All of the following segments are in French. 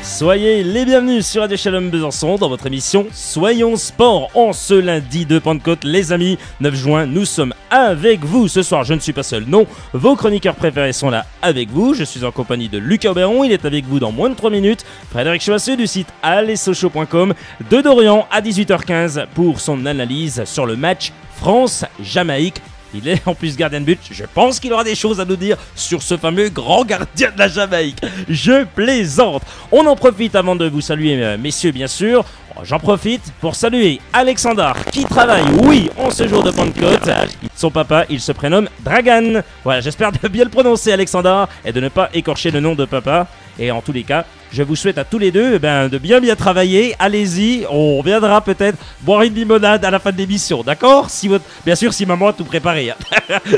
Soyez les bienvenus sur Radio Shalom Besançon dans votre émission Soyons Sport. En ce lundi de Pentecôte, les amis, 9 juin, nous sommes avec vous. Ce soir, je ne suis pas seul, non. Vos chroniqueurs préférés sont là avec vous. Je suis en compagnie de Lucas Auberon, il est avec vous dans moins de 3 minutes. Frédéric Choisseux du site allesochaux.com, de Dorian à 18h15 pour son analyse sur le match France-Jamaïque. Il est en plus gardien de but, je pense qu'il aura des choses à nous dire sur ce fameux grand gardien de la Jamaïque. Je plaisante. On en profite avant de vous saluer, messieurs, bien sûr. J'en profite pour saluer Alexandre qui travaille, oui, en ce jour de Pentecôte. Son papa, il se prénomme Dragan. Voilà, j'espère de bien le prononcer, Alexandre, et de ne pas écorcher le nom de papa. Et en tous les cas, je vous souhaite à tous les deux de bien travailler. Allez-y, on viendra peut-être boire une limonade à la fin de l'émission, d'accord? Bien sûr, si maman a tout préparé.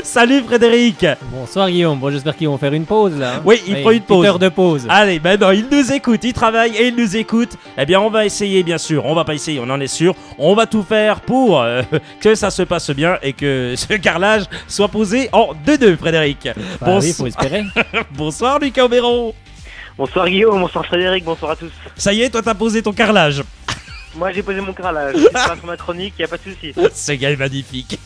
Salut Frédéric. Bonsoir Guillaume, bon, j'espère qu'ils vont faire une pause là. Oui, il prend une pause. 8 heures de pause. Allez, non, il nous écoute, il travaille et il nous écoute. Eh bien, on va essayer, bien sûr, on va pas essayer, on en est sûr. On va tout faire pour que ça se passe bien et que ce carrelage soit posé en 2-2, Frédéric. Oui, faut espérer. Bonsoir Lucas Auberon. Bonsoir Guillaume, bonsoir Frédéric, bonsoir à tous. Ça y est, toi t'as posé ton carrelage. Moi j'ai posé mon carrelage, c'est pas sur ma chronique, y a pas de souci. Ce gars est magnifique.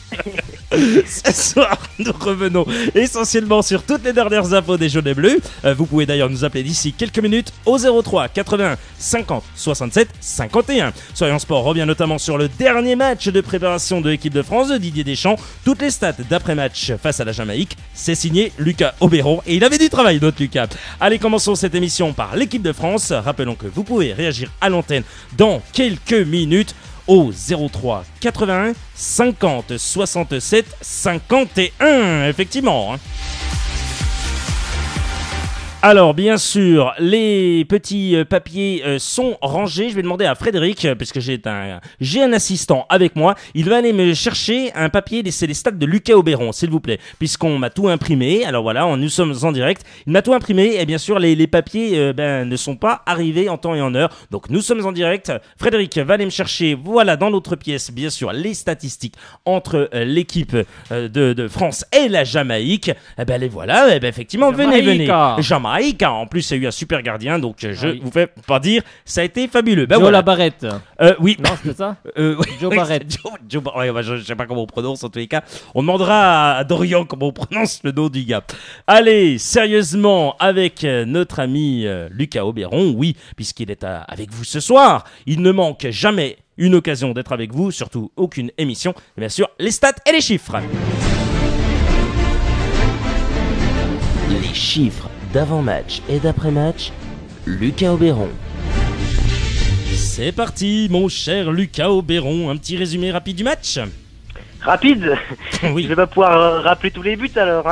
Ce soir, nous revenons essentiellement sur toutes les dernières infos des jaunes et bleus. Vous pouvez d'ailleurs nous appeler d'ici quelques minutes au 03 80 50 67 51. Soyons Sport revient notamment sur le dernier match de préparation de l'équipe de France de Didier Deschamps. Toutes les stats d'après-match face à la Jamaïque, c'est signé Lucas Auberon et il avait du travail, notre Lucas. Allez, commençons cette émission par l'équipe de France. Rappelons que vous pouvez réagir à l'antenne dans quelques minutes au 03 81 50 67 51, effectivement. Alors, bien sûr, les petits papiers sont rangés. Je vais demander à Frédéric, puisque j'ai un assistant avec moi. Il va aller me chercher un papier, c'est les stats de Lucas Auberon, s'il vous plaît, puisqu'on m'a tout imprimé. Alors voilà, nous sommes en direct. Il m'a tout imprimé et bien sûr, les papiers ne sont pas arrivés en temps et en heure. Donc, nous sommes en direct. Frédéric va aller me chercher, voilà, dans l'autre pièce, bien sûr, les statistiques entre l'équipe de France et la Jamaïque. Les voilà, effectivement, venez. Jamaïque. En plus, il y a eu un super gardien, donc je vous fais pas dire, ça a été fabuleux. Joe voilà. Labarrette. Oui. Non, c'est ça Joe Barrett. Je sais pas comment on prononce en tous les cas. On demandera à Dorian comment on prononce le nom du gars. Allez, sérieusement, avec notre ami Lucas Auberon, oui, puisqu'il est avec vous ce soir. Il ne manque jamais une occasion d'être avec vous, surtout aucune émission. Et bien sûr, les stats et les chiffres. Les chiffres d'avant-match et d'après-match, Lucas Auberon. C'est parti, mon cher Lucas Auberon. Un petit résumé rapide du match. Rapide. Oui. Je vais pas pouvoir rappeler tous les buts alors.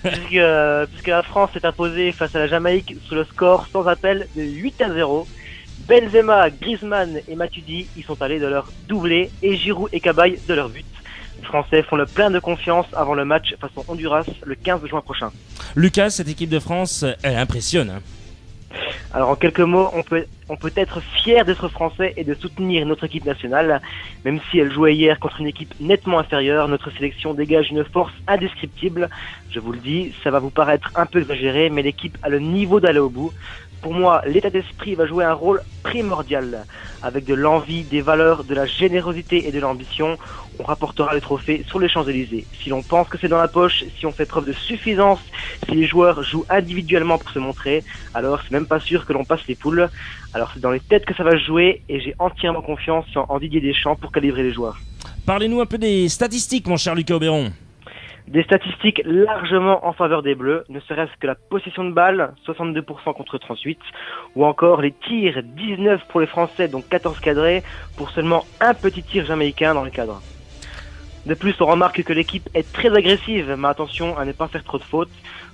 puisque la France s'est imposée face à la Jamaïque sous le score sans appel de 8-0. Benzema, Griezmann et Matuidi y sont allés de leur doublé et Giroud et Cabaye de leur but. Les Français font le plein de confiance avant le match face au Honduras le 15 juin prochain. Lucas, cette équipe de France, elle impressionne. Alors en quelques mots, on peut être fier d'être français et de soutenir notre équipe nationale. Même si elle jouait hier contre une équipe nettement inférieure, notre sélection dégage une force indescriptible. Je vous le dis, ça va vous paraître un peu exagéré, mais l'équipe a le niveau d'aller au bout. Pour moi, l'état d'esprit va jouer un rôle primordial. Avec de l'envie, des valeurs, de la générosité et de l'ambition, on rapportera le trophée sur les Champs-Élysées. Si l'on pense que c'est dans la poche, si on fait preuve de suffisance, si les joueurs jouent individuellement pour se montrer, alors c'est même pas sûr que l'on passe les poules. Alors c'est dans les têtes que ça va se jouer et j'ai entièrement confiance en Didier Deschamps pour calibrer les joueurs. Parlez-nous un peu des statistiques, mon cher Lucas Auberon. Des statistiques largement en faveur des Bleus, ne serait-ce que la possession de balle, 62% contre 38, ou encore les tirs, 19 pour les Français, donc 14 cadrés, pour seulement un petit tir jamaïcain dans le cadre. De plus, on remarque que l'équipe est très agressive, mais attention à ne pas faire trop de fautes.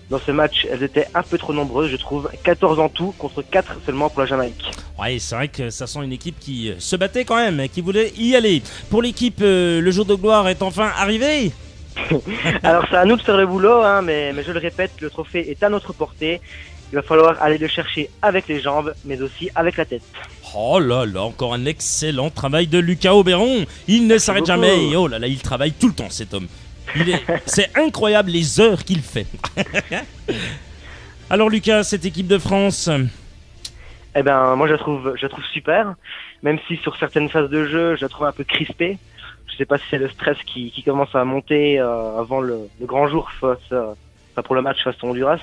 Dans ce match, elles étaient un peu trop nombreuses, je trouve, 14 en tout contre 4 seulement pour la Jamaïque. Ouais, c'est vrai que ça sent une équipe qui se battait quand même, qui voulait y aller. Pour l'équipe, le jour de gloire est enfin arrivé. Alors c'est à nous de faire le boulot, mais je le répète, le trophée est à notre portée. Il va falloir aller le chercher avec les jambes, mais aussi avec la tête. Oh là là, encore un excellent travail de Lucas Auberon. Il ne s'arrête jamais. Et oh là là, il travaille tout le temps, cet homme. C'est incroyable les heures qu'il fait. Alors Lucas, cette équipe de France, Eh ben, moi, je la trouve super. Même si sur certaines phases de jeu, je la trouve un peu crispée. Je sais pas si c'est le stress qui commence à monter avant le grand jour pour le match face au Honduras.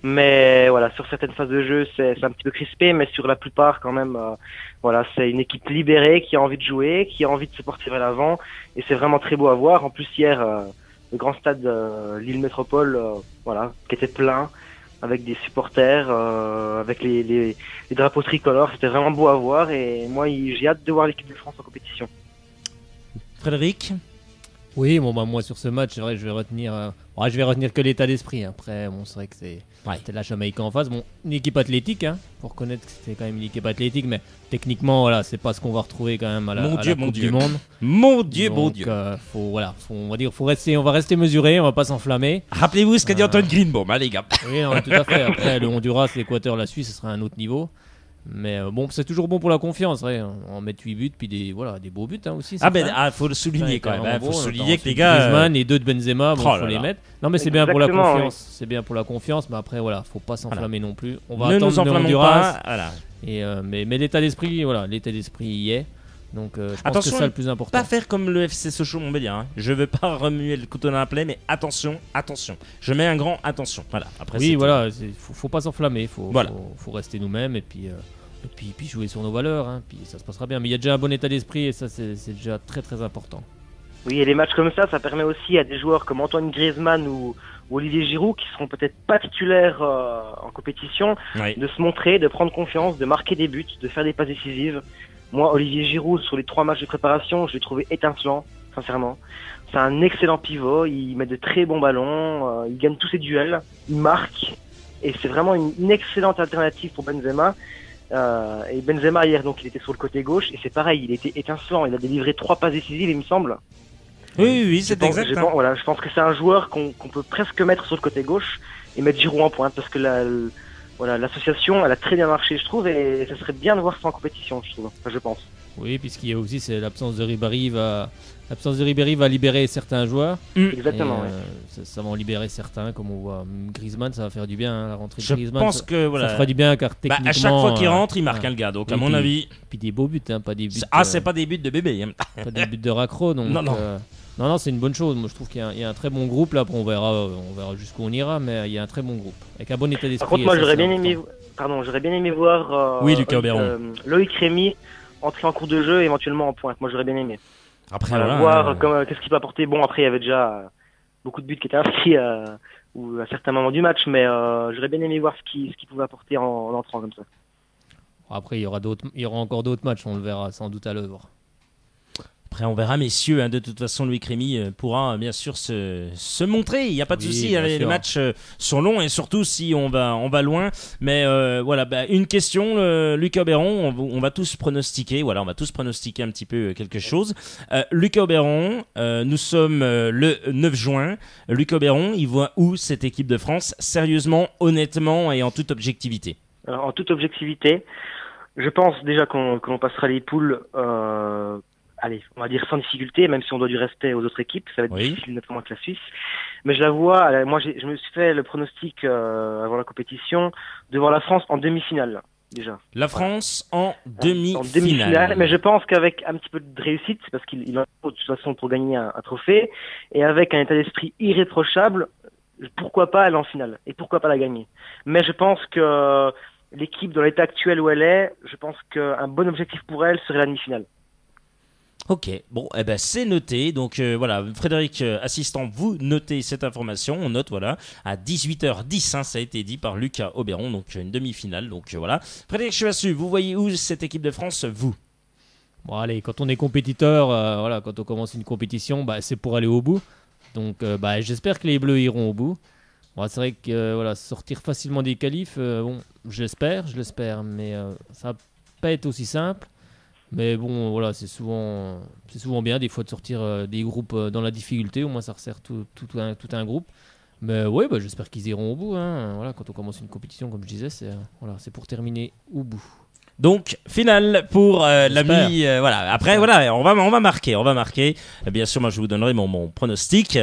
Mais voilà, sur certaines phases de jeu, c'est un petit peu crispé, mais sur la plupart, quand même, voilà, c'est une équipe libérée qui a envie de jouer, qui a envie de se porter vers l'avant, et c'est vraiment très beau à voir. En plus, hier, le grand stade Lille Métropole, voilà, qui était plein, avec des supporters, avec les drapeaux tricolores. C'était vraiment beau à voir, et moi, j'ai hâte de voir l'équipe de France en compétition. Frédéric? Oui, bon, bah, moi sur ce match, c'est vrai, je vais retenir que l'état d'esprit. Après, bon, c'est vrai que c'était la Jamaïque en face. Bon, une équipe athlétique, hein, faut reconnaître que c'était quand même une équipe athlétique, mais techniquement, voilà, c'est pas ce qu'on va retrouver quand même à la Coupe du Monde. Mon Dieu, donc, mon Dieu. On va rester mesuré, on va pas s'enflammer. Rappelez-vous ce qu'a dit Antoine Greenbaum, hein, les gars. Oui, non, tout à fait. Après, le Honduras, l'Équateur, la Suisse, ce sera un autre niveau. Mais bon, c'est toujours bon pour la confiance, ouais. On met 8 buts, puis des beaux buts hein, aussi. Faut le souligner quand même. Faut souligner que les gars. gars. Griezmann et 2 de Benzema, bon, faut les mettre. Non, mais c'est bien pour la confiance. Oui. C'est bien pour la confiance, mais après, voilà, faut pas s'enflammer non plus. On va attendre le Honduras. Voilà. Mais l'état d'esprit, y est. Donc, je pense que c'est ça le plus important. Pas faire comme le FC Sochaux-Montbéliard. Hein. Je veux pas remuer le couteau dans la plaie, mais attention. Je mets un grand attention. Voilà. Après, oui, voilà, faut pas s'enflammer. Faut rester nous-mêmes et puis jouer sur nos valeurs. Hein, puis ça se passera bien. Mais il y a déjà un bon état d'esprit et ça, c'est déjà très très important. Oui, et les matchs comme ça permet aussi à des joueurs comme Antoine Griezmann ou Olivier Giroud, qui seront peut-être pas titulaires en compétition, de se montrer, de prendre confiance, de marquer des buts, de faire des passes décisives. Moi, Olivier Giroud, sur les 3 matchs de préparation, je l'ai trouvé étincelant, sincèrement. C'est un excellent pivot, il met de très bons ballons, il gagne tous ses duels, il marque, et c'est vraiment une excellente alternative pour Benzema. Et Benzema hier, donc il était sur le côté gauche, et c'est pareil, il était étincelant, il a délivré 3 passes décisives, il me semble. Oui, c'est exact. Je pense que c'est un joueur qu'on peut presque mettre sur le côté gauche et mettre Giroud en pointe, parce que l'association, elle a très bien marché, je trouve, et ça serait bien de voir ça en compétition, je trouve. Enfin, je pense. Oui, puisqu'il y a aussi l'absence de Ribéry va libérer certains joueurs. Exactement. Ça va en libérer certains, comme on voit. Griezmann, ça va faire du bien, hein, la rentrée de je Griezmann. Pense que voilà. Ça fera du bien, car techniquement. À chaque fois qu'il rentre, il marque le gars. Donc, à mon avis. Puis des beaux buts, hein, pas des buts. C'est pas des buts de bébé. Hein. Pas des buts de raccro. Donc, non, c'est une bonne chose. Moi, je trouve qu'il y a un très bon groupe. Là, après, on verra jusqu'où on ira, mais il y a un très bon groupe. Avec un bon état d'esprit. Par contre, moi, j'aurais bien aimé voir Lucas Auberon. Loïc Rémy entrer en cours de jeu, éventuellement en pointe. Moi, j'aurais bien aimé. Après, voir qu'est-ce qu'il peut apporter. Bon, après, il y avait déjà beaucoup de buts qui étaient inscrits ou à certains moments du match, mais j'aurais bien aimé voir ce qu'il pouvait apporter en entrant comme ça. Après, il y aura encore d'autres matchs, on le verra sans doute à l'œuvre. Après, on verra, messieurs. Hein, de toute façon, Louis Rémy pourra bien sûr se montrer. Il n'y a pas de souci. Les matchs sont longs et surtout si on va loin. Mais voilà, une question, Lucas Auberon. On va tous pronostiquer. Voilà, on va tous pronostiquer un petit peu quelque chose. Lucas Auberon, nous sommes le 9 juin. Lucas Auberon, il voit où cette équipe de France? Sérieusement, honnêtement et en toute objectivité. Alors, en toute objectivité, je pense déjà qu'on passera les poules. Allez, on va dire sans difficulté, même si on doit du respect aux autres équipes, ça va être difficile notamment avec la Suisse. Mais je la vois, moi je me suis fait le pronostic avant la compétition de voir la France en demi-finale déjà. La France en demi-finale. Mais je pense qu'avec un petit peu de réussite, parce qu'il en faut de toute façon pour gagner un trophée, et avec un état d'esprit irréprochable, pourquoi pas aller en finale et pourquoi pas la gagner. Mais je pense que l'équipe dans l'état actuel où elle est, je pense qu'un bon objectif pour elle serait la demi-finale. Ok, bon, c'est noté. Donc voilà, Frédéric, assistant, vous notez cette information. On note, voilà, à 18h10, hein, ça a été dit par Lucas Auberon, donc une demi-finale. Donc voilà. Frédéric Chevassu, vous voyez où cette équipe de France, vous? Bon, allez, quand on est compétiteur, quand on commence une compétition, c'est pour aller au bout. Donc j'espère que les Bleus iront au bout. Bon, c'est vrai que sortir facilement des qualifs, je l'espère, mais ça va pas être aussi simple. Mais bon, voilà, c'est souvent bien des fois de sortir des groupes dans la difficulté, au moins ça resserre tout un groupe. Mais oui, j'espère qu'ils iront au bout. Hein. Voilà, quand on commence une compétition, comme je disais, c'est pour terminer au bout. Donc finale pour l'ami. J'espère. Voilà. Après voilà, on va marquer. Bien sûr, moi je vous donnerai mon pronostic.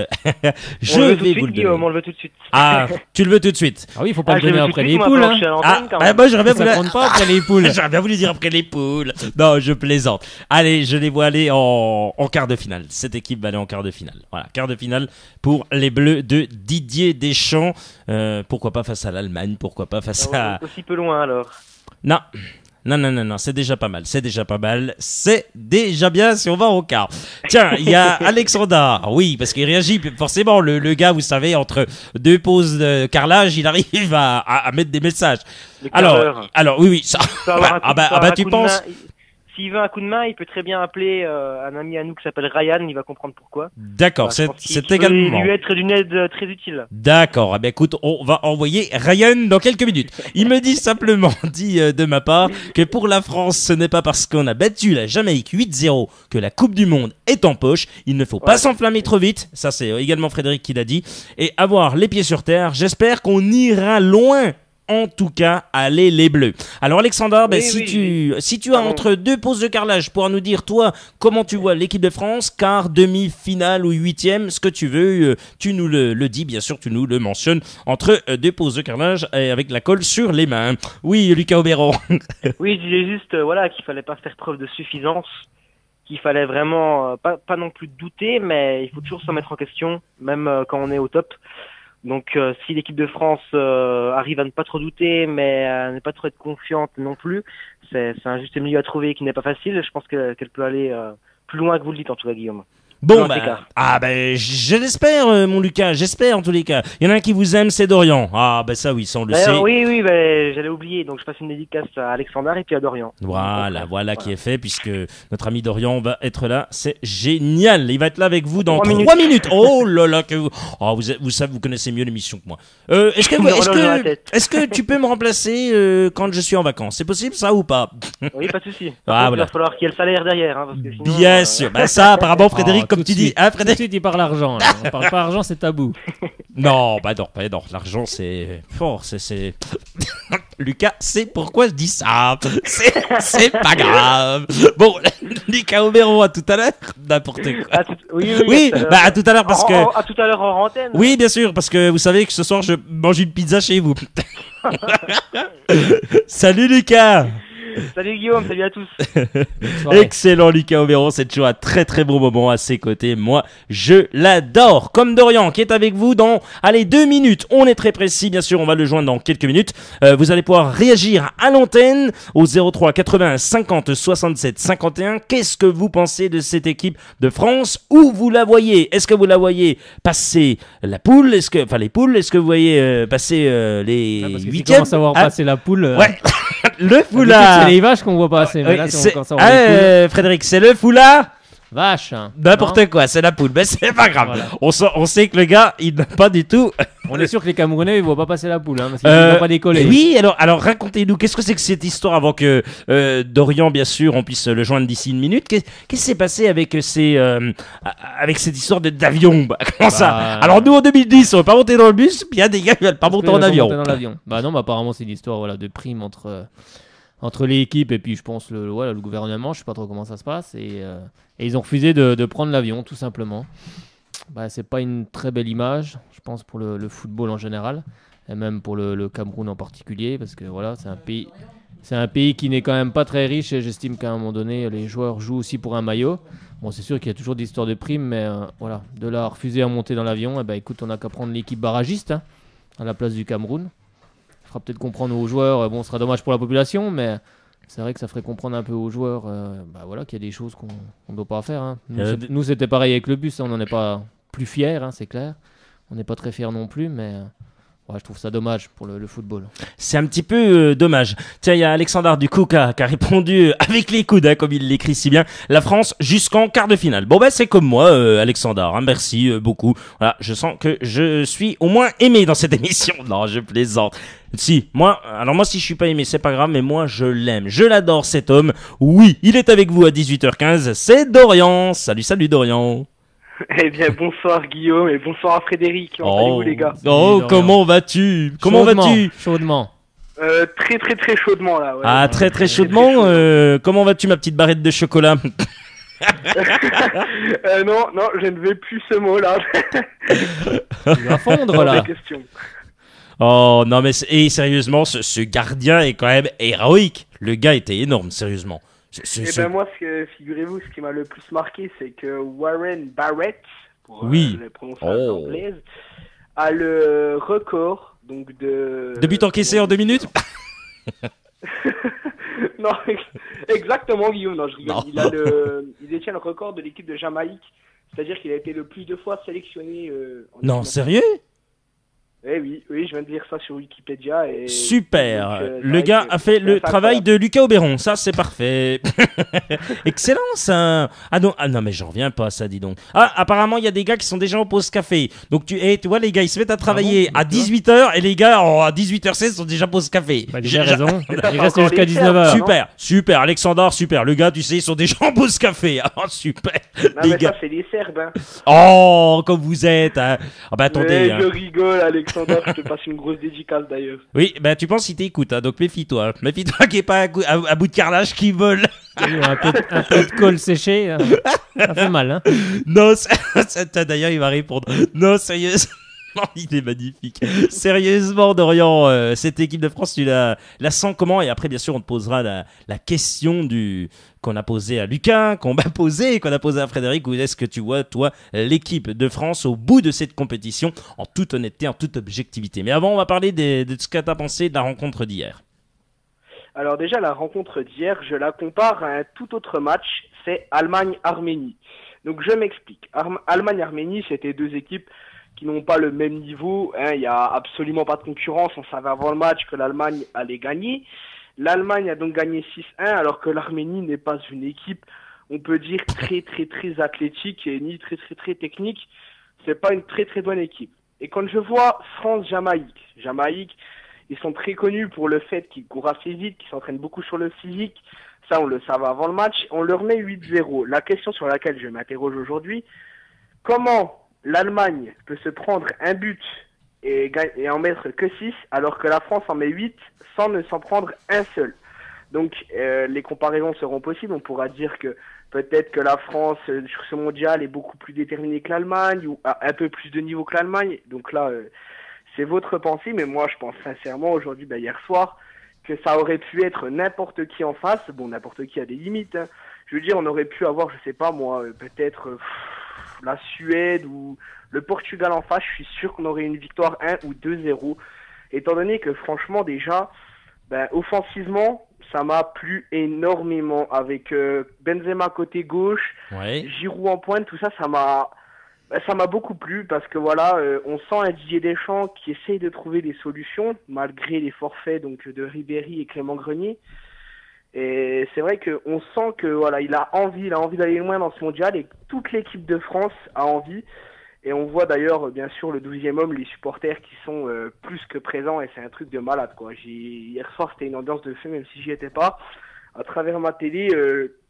Je On le veut tout de vais suite, vous le Guillaume, donner. on le veut tout de suite. Ah, tu le veux tout de suite. Ah oui, il faut pas Ah, le je le donner veux tout après de les suite, moi, poules. pendant que Hein. je suis à Ah, l'antenne, quand même. moi j'aurais bien Ça voulu. compte pas après les poules. J'aurais bien voulu dire après les poules. Non, je plaisante. Allez, je les vois aller en quart de finale. Cette équipe va aller en quart de finale. Voilà, quart de finale pour les Bleus de Didier Deschamps. Pourquoi pas face à l'Allemagne, pourquoi pas face à... Aussi peu loin alors. Non. Non, c'est déjà pas mal. C'est déjà bien si on va au quart. Tiens, il y a Alexandre. Oui, parce qu'il réagit forcément. Le gars, vous savez, entre deux pauses de carrelage, il arrive à mettre des messages. Le carreleur. Alors, oui, ça. Il peut avoir un coup- il peut avoir un tu coup de penses? main. S'il veut un coup de main, il peut très bien appeler un ami à nous qui s'appelle Ryan, il va comprendre pourquoi. D'accord, Bah, je pense qu'il c'est peut également. lui être d'une aide très utile. D'accord, eh bien, écoute, on va envoyer Ryan dans quelques minutes. Il me dit simplement, de ma part, que pour la France, ce n'est pas parce qu'on a battu la Jamaïque 8-0 que la Coupe du Monde est en poche. Il ne faut pas Ouais. s'enflammer trop vite. Ça, c'est également Frédéric qui l'a dit. Et avoir les pieds sur terre. J'espère qu'on ira loin. En tout cas, allez les Bleus. Alors Alexandre, Oui, si tu as Pardon. entre deux pauses de carrelage pour nous dire toi comment tu vois l'équipe de France, quart, demi-finale ou huitième, ce que tu veux, tu nous le dis, bien sûr, tu nous le mentionnes entre deux pauses de carrelage et avec la colle sur les mains. Oui, Lucas Aubéron. Oui, je disais juste voilà, qu'il fallait pas faire preuve de suffisance, qu'il fallait vraiment pas non plus douter, mais il faut toujours se mettre en question, même quand on est au top. Donc si l'équipe de France arrive à ne pas trop douter, mais à ne pas trop être confiante non plus, c'est un juste milieu à trouver qui n'est pas facile. Je pense qu'elle peut aller plus loin que vous le dites en tout cas, Guillaume. Bon, Dans l'écart. je l'espère, mon Lucas, j'espère en tous les cas. Il y en a un qui vous aime, c'est Dorian. Ah, ben ça oui, ça on le sait. D'ailleurs, oui, ben, j'allais oublier, donc je passe une dédicace à Alexandre et puis à Dorian. Voilà qui est fait, puisque notre ami Dorian va être là. C'est génial. Il va être là avec vous dans 3 3 minutes. Oh là là, que vous... Oh, vous savez, vous connaissez mieux l'émission que moi. Est-ce que, Une horloge dans la tête. est-ce que tu peux me remplacer quand je suis en vacances? C'est possible ça ou pas? Oui, pas de souci. Ah, Il voilà. va falloir qu'il y ait le salaire derrière, hein, parce que sinon, Bien sûr. Bah ça, apparemment, Frédéric, Oh, comme tout tu de dis, suite. hein, Tout de Frédéric? suite, il parle argent. Là. On parle pas argent, c'est tabou. Non, non. L'argent, c'est. Lucas, c'est pourquoi je dis ça. C'est pas grave. Bon, Lucas Aubéron, à tout à l'heure. N'importe quoi. Oui, à tout à l'heure parce que. À tout à l'heure en antenne. Oui, bien sûr, parce que vous savez que ce soir, je mange une pizza chez vous. Salut Lucas. Salut Guillaume, salut à tous. Soirée. Excellent Lucas Aubéron, c'est toujours un très très bon moment à ses côtés. Moi, je l'adore. Comme Dorian qui est avec vous dans, 2 minutes. On est très précis, bien sûr, on va le joindre dans quelques minutes. Vous allez pouvoir réagir à l'antenne au 03 80 50 67 51. Qu'est-ce que vous pensez de cette équipe de France? Où vous la voyez? Est-ce que vous la voyez passer la poule? Est-ce que vous voyez passer les Parce que si on huitièmes? commence à voir passer la poule. Ouais. Le d'habitude, foulard. c'est les vaches qu'on voit pas assez. Mais Oui, là, si on c'est- commence à voir les poules. Frédéric, c'est le foulard? Vache. Hein. N'importe Non quoi, c'est la poule. Mais c'est pas grave. Voilà. On sait que le gars, il n'a pas du tout. On est sûr que les Camerounais, ils voient pas passer la poule. Hein, parce qu'ils vont pas décoller. Oui, alors racontez-nous, qu'est-ce que c'est que cette histoire avant que Dorian, bien sûr, on puisse le joindre d'ici une minute. Qu'est-ce qui s'est passé avec avec cette histoire d'avion? Comment ça? Alors nous, en 2010, on va pas monter dans le bus, puis il y a des gars qui veulent pas monter en avion. Dans l'avion. Bah non, mais apparemment, c'est une histoire voilà, de prime entre l'équipe et puis je pense le gouvernement. Je sais pas trop comment ça se passe. Et ils ont refusé de prendre l'avion, tout simplement. Bah, c'est pas une très belle image, je pense, pour le football en général. Et même pour le Cameroun en particulier. Parce que voilà, c'est un pays qui n'est quand même pas très riche. Et j'estime qu'à un moment donné, les joueurs jouent aussi pour un maillot. Bon, c'est sûr qu'il y a toujours des histoires de primes. Mais voilà, de là à refuser à monter dans l'avion, écoute, on a qu'à prendre l'équipe barragiste hein, à la place du Cameroun. Ça fera peut-être comprendre aux joueurs, bon, ce sera dommage pour la population, mais c'est vrai que ça ferait comprendre un peu aux joueurs voilà, qu'il y a des choses qu'on ne doit pas faire. Hein. Nous, c'était pareil avec le bus, hein, on n'en est pas plus fiers, hein, c'est clair. On n'est pas très fiers non plus, mais je trouve ça dommage pour le football. C'est un petit peu dommage. Tiens, il y a Alexandre du coup qui a répondu avec les coudes, hein, comme il l'écrit si bien. La France jusqu'en quart de finale. Bon c'est comme moi, Alexandre. Hein, merci beaucoup. Voilà, je sens que je suis au moins aimé dans cette émission. Non, je plaisante. Si, moi si je suis pas aimé, c'est pas grave, mais moi je l'aime. Je l'adore cet homme. Oui, il est avec vous à 18h15. C'est Dorian. Salut Dorian. Eh bien, bonsoir Guillaume et bonsoir à Frédéric. Comment allez-vous les gars? Oh, comment vas-tu? Comment vas-tu? Chaudement. Très très très chaudement là. Ouais. Ah, très très chaudement. Comment vas-tu, ma petite barrette de chocolat? Non, je ne veux plus ce mot là. Il va fondre là. Question. Oh non, mais et sérieusement, ce gardien est quand même héroïque. Le gars était énorme, sérieusement. Moi, figurez-vous, ce qui m'a le plus marqué, c'est que Warren Barrett, pour la prononciation anglaise, a le record donc de buts encaissés en 2 minutes. Non, exactement, Guillaume. Non, je rigole. Non. Il détient le record de l'équipe de Jamaïque, c'est-à-dire qu'il a été le plus de fois sélectionné. Non, sérieux? Eh oui, je viens de lire ça sur Wikipédia. Et super. donc, le gars a fait le travail de Lucas Auberon. Ça, c'est parfait. Excellent, ça. Ah non, mais j'en reviens pas, ça, dis donc. Ah, apparemment, il y a des gars qui sont déjà en pause café. Donc, tu vois, les gars, ils se mettent à travailler à 18h et les gars, à 18h16, sont déjà en pause café. Bah, j'ai raison. Il reste jusqu'à 19h. Super, Alexandre, super. Le gars, tu sais, ils sont déjà en pause café. Ah, super. Non, mais gars. Ça, c'est les Serbes. Hein. Oh, comme vous êtes. Hein. Ah, bah, attendez. Je rigole, Alexandre, je te passe une grosse dédicace d'ailleurs. Oui, bah tu penses qu'il t'écoute, hein, donc méfie-toi. Méfie-toi qu'il n'y ait pas un bout de carrelage qui vole. Un peu de colle séchée, ça fait mal. Hein. Non, d'ailleurs il va répondre. Non, sérieusement, il est magnifique. Sérieusement, Dorian, cette équipe de France, tu la sens comment? Et après, bien sûr, on te posera la question qu'on a posée à Lucas, qu'on m'a posée et qu'on a posée à Frédéric. Où est-ce que tu vois, toi, l'équipe de France au bout de cette compétition, en toute honnêteté, en toute objectivité? Mais avant, on va parler de ce que tu as pensé de la rencontre d'hier. Alors déjà, la rencontre d'hier, je la compare à un tout autre match, c'est Allemagne-Arménie. Donc je m'explique. Allemagne-Arménie, c'était deux équipes qui n'ont pas le même niveau. Il n'y a absolument pas de concurrence. On savait avant le match que l'Allemagne allait gagner. L'Allemagne a donc gagné 6-1, alors que l'Arménie n'est pas une équipe, on peut dire, très très très athlétique et ni très très très technique. C'est pas une très très bonne équipe. Et quand je vois Jamaïque, ils sont très connus pour le fait qu'ils courent assez vite, qu'ils s'entraînent beaucoup sur le physique. Ça, on le savait avant le match. On leur met 8-0. La question sur laquelle je m'interroge aujourd'hui, comment l'Allemagne peut se prendre un but et en mettre que 6, alors que la France en met 8 sans ne s'en prendre un seul? Donc, les comparaisons seront possibles. On pourra dire que peut-être que la France, sur ce mondial, est beaucoup plus déterminée que l'Allemagne, ou a un peu plus de niveau que l'Allemagne. Donc là, c'est votre pensée, mais moi, je pense sincèrement, aujourd'hui, hier soir, que ça aurait pu être n'importe qui en face. Bon, n'importe qui a des limites. Hein. Je veux dire, on aurait pu avoir, je sais pas moi, peut-être la Suède ou le Portugal en face. Je suis sûr qu'on aurait une victoire 1 ou 2-0. Étant donné que, franchement, déjà, offensivement, ça m'a plu énormément. Avec Benzema côté gauche, Giroud en pointe, tout ça, ça m'a beaucoup plu parce que voilà, on sent un Didier Deschamps qui essaye de trouver des solutions malgré les forfaits donc de Ribéry et Clément Grenier. Et c'est vrai qu'on sent que voilà, il a envie d'aller loin dans ce mondial et toute l'équipe de France a envie. Et on voit d'ailleurs bien sûr le 12e homme, les supporters qui sont plus que présents et c'est un truc de malade quoi. Hier soir c'était une ambiance de feu même si j'y étais pas. À travers ma télé,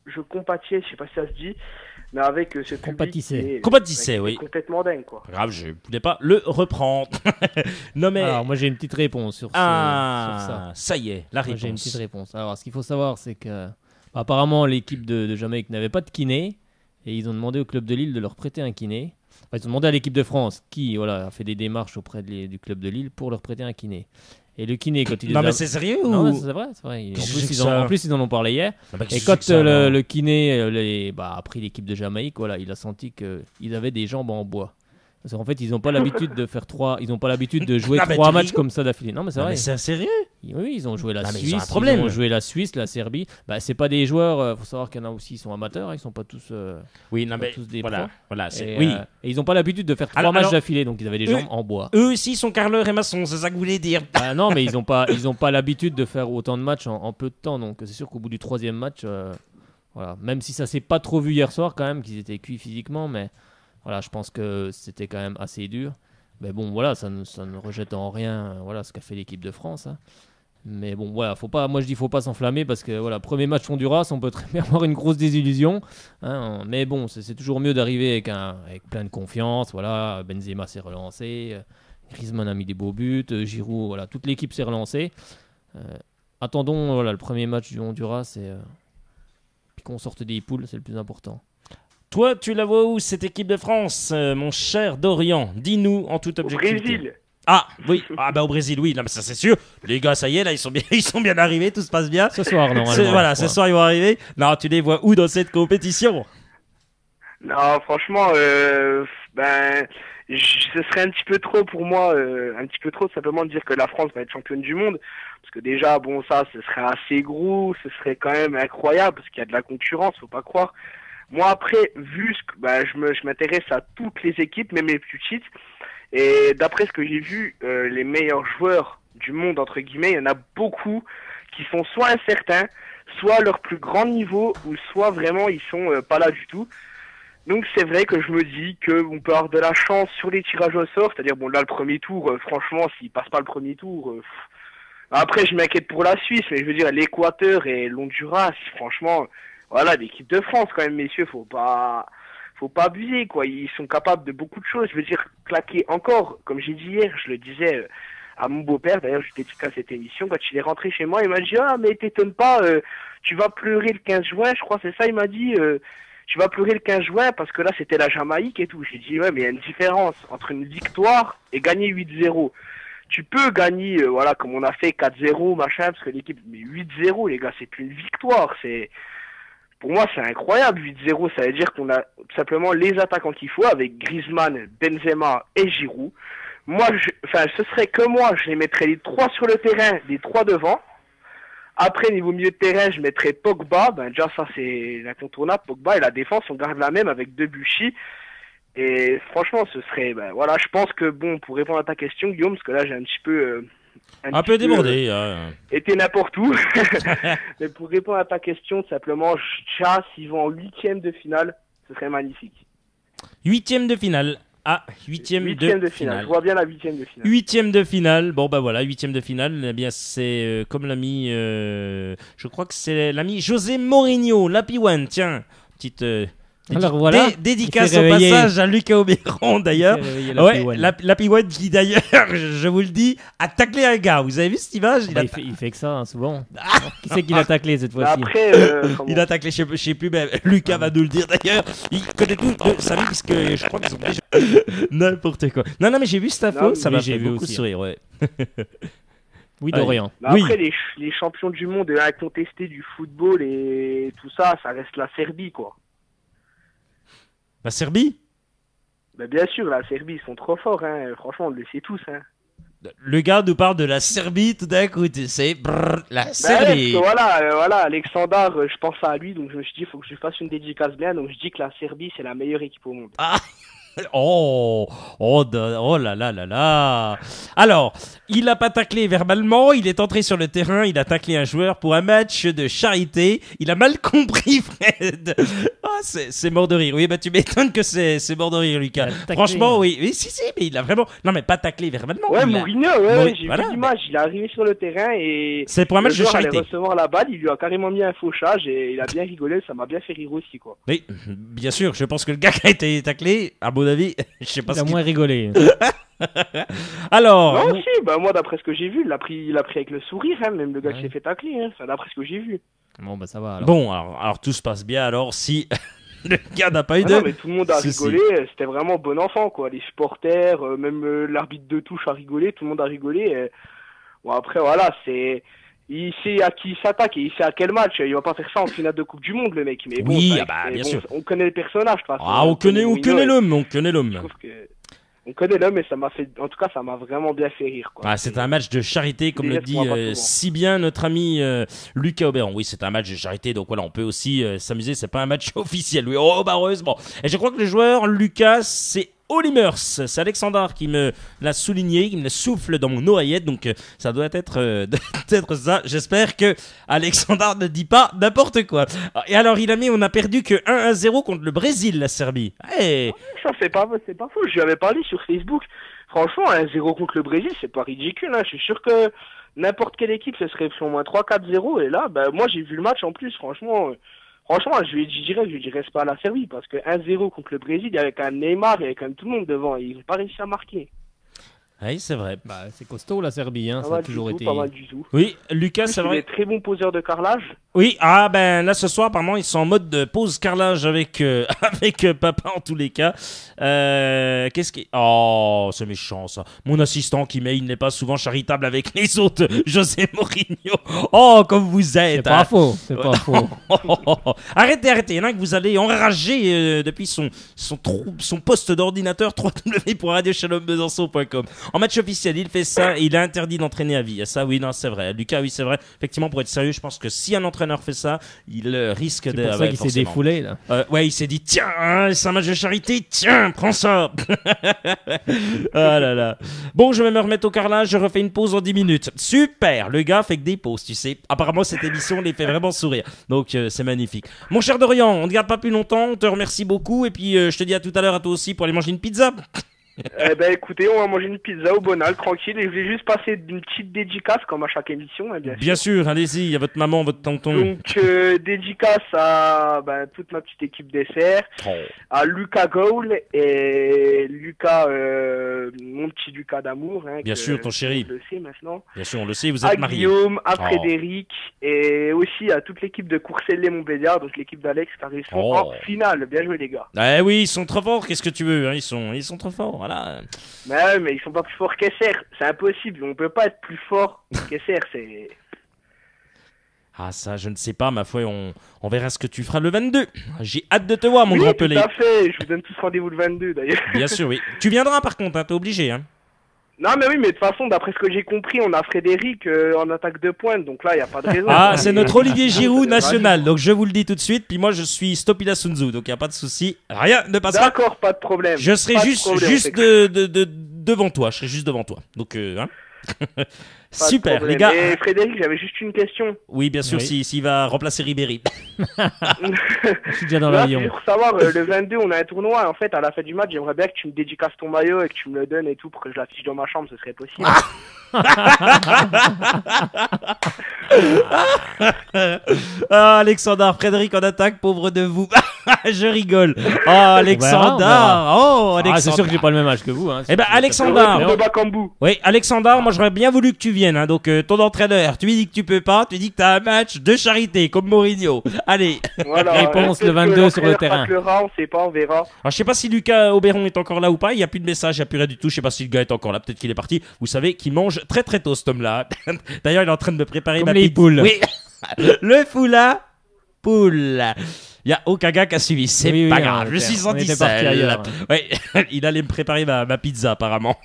je compatissais, je sais pas si ça se dit. Mais avec ce compatissait, oui. Complètement dingue, quoi. Grave, je voulais pas le reprendre. Non mais. Alors moi j'ai une petite réponse sur ça. Ça y est, la réponse. Moi, j'ai une petite réponse. Alors ce qu'il faut savoir, c'est que apparemment l'équipe de Jamaïque n'avait pas de kiné et ils ont demandé au club de Lille de leur prêter un kiné. Enfin, ils ont demandé à l'équipe de France qui a fait des démarches auprès du club de Lille pour leur prêter un kiné. Et le kiné, quand il mais c'est sérieux ou... Non, c'est vrai. En plus, ils en ont parlé hier. Et quand le kiné a pris l'équipe de Jamaïque, il a senti qu'ils avaient des jambes en bois. Parce qu'en fait, ils n'ont pas l'habitude de faire ils n'ont pas l'habitude de jouer 3 matchs comme ça d'affilée. Non, mais c'est vrai. Mais c'est sérieux. Oui, ils ont joué la Suisse, ils ont joué la Suisse, la Serbie. C'est pas des joueurs. Faut savoir qu'il y en a aussi, ils sont amateurs. Ils sont pas tous. Tous des pros. Et ils n'ont pas l'habitude de faire 3 matchs d'affilée, donc ils avaient des jambes en bois. Eux aussi sont carreleurs et maçons, c'est ça que vous voulez dire. Non, mais ils n'ont pas l'habitude de faire autant de matchs en peu de temps. Donc c'est sûr qu'au bout du 3e match, même si ça s'est pas trop vu hier soir quand même, qu'ils étaient cuits physiquement, mais. Voilà, je pense que c'était quand même assez dur. Mais bon, voilà, ça ne rejette en rien ce qu'a fait l'équipe de France. Hein. Mais bon, voilà, moi je dis faut pas s'enflammer parce que premier match Honduras, on peut très bien avoir une grosse désillusion. Hein. Mais bon, c'est toujours mieux d'arriver avec plein de confiance. Voilà, Benzema s'est relancé, Griezmann a mis des beaux buts, Giroud, toute l'équipe s'est relancée. Attendons voilà, le premier match du Honduras et puis qu'on sorte des poules, c'est le plus important. Toi, tu la vois où cette équipe de France, mon cher Dorian? Dis-nous en toute Au objectivité. Brésil. Ah oui, au Brésil, oui, non, mais ça c'est sûr. Les gars, ça y est, là, ils sont bien arrivés, tout se passe bien. Ce soir, normalement. Voilà, ce soir ils vont arriver. Non, tu les vois où dans cette compétition? Non, franchement, ce serait un petit peu trop pour moi, un petit peu trop simplement de dire que la France va être championne du monde. Parce que déjà, bon, ça, ce serait assez gros, ce serait quand même incroyable, parce qu'il y a de la concurrence, faut pas croire. Moi, après, vu ce que, je m'intéresse à toutes les équipes, même les plus petites. Et d'après ce que j'ai vu, les meilleurs joueurs du monde, entre guillemets, il y en a beaucoup qui sont soit incertains, soit à leur plus grand niveau, ou soit vraiment ils sont pas là du tout. Donc c'est vrai que je me dis qu'on peut avoir de la chance sur les tirages au sort, c'est-à-dire bon là le premier tour, franchement s'ils passent pas le premier tour, après je m'inquiète pour la Suisse, mais je veux dire l'Équateur et l'Honduras, franchement, voilà l'équipe de France quand même messieurs, faut pas abuser quoi, ils sont capables de beaucoup de choses, je veux dire claquer encore, comme j'ai dit hier, je le disais à mon beau-père, d'ailleurs j'étais à cette émission, quand il est rentré chez moi, il m'a dit ah mais t'étonnes pas, tu vas pleurer le 15 juin, je crois c'est ça, il m'a dit tu vas pleurer le 15 juin parce que là c'était la Jamaïque et tout. J'ai dit ouais mais il y a une différence entre une victoire et gagner 8-0. Tu peux gagner voilà comme on a fait 4-0 machin parce que l'équipe mais 8-0 les gars c'est plus une victoire, c'est pour moi c'est incroyable 8-0, ça veut dire qu'on a tout simplement les attaquants qu'il faut avec Griezmann, Benzema et Giroud. Moi ce serait que moi, je les mettrais les 3 sur le terrain, les 3 devant. Après, niveau milieu de terrain, je mettrais Pogba. Déjà, ça, c'est l'incontournable. Pogba et la défense, on garde la même avec Debuchy. Et franchement, ce serait... voilà, je pense que, bon, pour répondre à ta question, Guillaume, parce que là, j'ai un petit peu... un peu débordé. Été n'importe où. Mais pour répondre à ta question, simplement, s'ils vont en 8e de finale, ce serait magnifique. 8e de finale. Ah, 8e de finale. Je vois bien la 8e de finale. 8e de finale. Bon, bah voilà, 8e de finale. Eh bien, c'est comme l'ami. Je crois que c'est l'ami José Mourinho, l'Api-One. Tiens, petite. Alors voilà, dédicace au passage à Lucas Auberon d'ailleurs. Ouais, l'Api-One qui d'ailleurs, je vous le dis, a taclé un gars. Vous avez vu cette image? Il fait que ça hein, souvent. Qui c'est qui l'a taclé cette fois-ci? Après, il a taclé, je sais plus, mais Lucas va nous le dire d'ailleurs. Il connaît tout de sa vie puisque je crois qu'ils ont déjà n'importe quoi. Non, mais j'ai vu cette info, ça m'a fait beaucoup sourire, ouais. Oui, Dorian. Après, les champions du monde incontestés du football et tout ça, ça reste la Serbie, quoi. La Serbie? Bien sûr, la Serbie, ils sont trop forts, hein. Franchement, on le sait tous. Hein. Le gars nous parle de la Serbie tout d'un coup, tu sais, la Serbie. Ouais, voilà, Alexandar, je pense à lui, donc je me suis dit, il faut que je lui fasse une dédicace bien, donc je dis que la Serbie, c'est la meilleure équipe au monde. Ah oh là là là là. Alors, il n'a pas taclé verbalement, il est entré sur le terrain, il a taclé un joueur pour un match de charité. Il a mal compris, Fred. Ah, c'est mort de rire. Oui, tu m'étonnes que c'est mort de rire, Lucas. Franchement, oui, si, mais il a vraiment... Non, mais pas taclé verbalement. Ouais, Mourinho, j'ai vu l'image, il est arrivé sur le terrain et... C'est pour un match de charité. Il allait recevoir la balle, il lui a carrément mis un fauchage et il a bien rigolé, ça m'a bien fait rire aussi, quoi. Oui, bien sûr, je pense que le gars qui a été taclé, à mon avis, je sais pas il a moins rigolé. Alors... Non, si, moi d'après ce que j'ai vu, il l'a pris avec le sourire, hein, même le gars qui s'est fait tacler, hein, d'après ce que j'ai vu. Bon, ça va alors. Bon, alors tout se passe bien alors si le gars n'a pas eu de... Non, mais tout le monde a rigolé, c'était vraiment bon enfant, quoi. Les supporters, même l'arbitre de touche a rigolé, tout le monde a rigolé. Bon, après, voilà, c'est... Il sait à qui il s'attaque et il sait à quel match. Il va pas faire ça en finale de Coupe du Monde, le mec. Mais oui, bon, bien sûr. On connaît le personnage, de toute façon. Ah, on connaît l'homme. Je trouve que... On connaît l'homme et ça m'a fait, en tout cas, ça m'a vraiment bien fait rire, quoi. Ah, c'est un match de charité, comme le dit si bien notre ami Lucas Auberon. Oui, c'est un match de charité, donc voilà, on peut aussi s'amuser. C'est pas un match officiel, oui. Oh, heureusement. Et je crois que le joueur, Lucas, c'est Olimers. C'est Alexandre qui me l'a souligné, qui me le souffle dans mon oreillette, donc ça doit être ça. J'espère que Alexandre ne dit pas n'importe quoi. Et alors, on a perdu que 1-0 contre le Brésil, la Serbie. Hey. Ça, c'est pas faux. Je lui avais parlé sur Facebook. Franchement, 1-0 contre le Brésil, c'est pas ridicule. Hein. Je suis sûr que n'importe quelle équipe, ce serait au moins 3-4-0. Et là, moi, j'ai vu le match en plus. Franchement, je dirais c'est pas la Serbie. Parce que 1-0 contre le Brésil, avec un Neymar et avec tout le monde devant, ils n'ont pas réussi à marquer. Oui, c'est vrai. Bah, c'est costaud la Serbie, hein, Pas ça a mal toujours du tout, été. pas mal du tout. Oui, Lucas, Plus, c'est il vrai. est très bon poseur de carrelage. Oui, ah ben là ce soir apparemment ils sont en mode de pause carrelage avec avec papa en tous les cas. Qu'est-ce qui Oh, c'est méchant ça. Mon assistant qui il n'est pas souvent charitable avec les autres. José Mourinho. Oh, comme vous êtes. C'est pas faux, c'est pas faux. Arrêtez, il y en a que vous allez enrager depuis son poste d'ordinateur www.radiochalombesançon.com. En match officiel, il fait ça, il est interdit d'entraîner à vie. Ça oui, non, c'est vrai. Lucas, oui, c'est vrai. Effectivement, pour être sérieux, je pense que si un entraîneur fait ça, il risque C'est de pour ça qu'il s'est défoulé là. ouais, il s'est dit tiens, hein, c'est un match de charité, tiens, prends ça. Ah là là. Bon, je vais me remettre au carrelage, je refais une pause en 10 minutes. Super, le gars fait que des pauses, tu sais. Apparemment, cette émission les fait vraiment sourire. Donc, c'est magnifique. Mon cher Dorian, on ne garde pas plus longtemps, on te remercie beaucoup et puis je te dis à tout à l'heure à toi aussi pour aller manger une pizza. Écoutez, on va manger une pizza au Bonal, tranquille, et je voulais juste passer une petite dédicace, comme à chaque émission, hein, Bien sûr, allez-y, il y a votre maman, votre tonton. Donc, dédicace à toute ma petite équipe dessert, à Lucas Goul et Lucas, mon petit Lucas d'amour. Hein, Bien sûr, ton chéri. On le sait maintenant. Bien sûr, on le sait, vous À êtes mariés. Guillaume, à Frédéric, et aussi à toute l'équipe de Courcelles-les-Montbéliard, donc l'équipe d'Alex, car ils sont en finale. Bien joué, les gars. Eh oui, ils sont trop forts, qu'est-ce que tu veux, hein, ils sont trop forts, voilà. Mais ils sont pas plus forts qu'Esser, c'est impossible, on peut pas être plus fort qu'Esser, c'est... Ah ça, je ne sais pas, ma foi, on verra ce que tu feras le 22. J'ai hâte de te voir, mon grand Pelé. Oui, tout à fait, je vous donne tous rendez-vous le 22 d'ailleurs. Bien sûr, oui. Tu viendras par contre, hein, t'es obligé. Hein. Non mais oui, mais de toute façon, d'après ce que j'ai compris, on a Frédéric en attaque de pointe, donc là, il n'y a pas de raison. Ah, c'est notre Olivier Giroud national, donc je vous le dis tout de suite, puis moi je suis Stopila Sunzu, donc il n'y a pas de souci, rien ne passera. D'accord, pas de problème. Je serai juste devant toi, je serai juste devant toi, donc hein. Super, les gars. Et Frédéric, j'avais juste une question. Oui, bien sûr, s'il va remplacer Ribéry. Je suis déjà dans l'avion. Pour savoir, le 22, on a un tournoi. En fait, à la fin du match, j'aimerais bien que tu me dédicaces ton maillot et que tu me le donnes et tout pour que je l'affiche dans ma chambre. Ce serait possible. Ah, Alexandre, Frédéric en attaque, pauvre de vous. Je rigole. Oh, Alexandre. Oh, Alexandre. Ah, c'est sûr que j'ai pas le même âge que vous. Hein. Eh ben, Alexandre. Oui, Alexandre, moi j'aurais bien voulu que tu viennes. Hein, donc, ton entraîneur, tu lui dis que tu peux pas, tu lui dis que t'as un match de charité comme Mourinho. Allez. Voilà, réponse le 22 sur le terrain. On sait pas, on verra. Alors, je sais pas si Lucas Auberon est encore là ou pas. Il y a plus de message, il y a plus rien du tout. Je sais pas si le gars est encore là. Peut-être qu'il est parti. Vous savez qu'il mange très très tôt, cet homme-là. D'ailleurs, il est en train de me préparer comme ma les pizza. poules. Oui. Le foula poule. Il y a aucun gars qui a suivi. C'est pas grave. Je suis senti seul. Ouais, il allait me préparer ma pizza apparemment.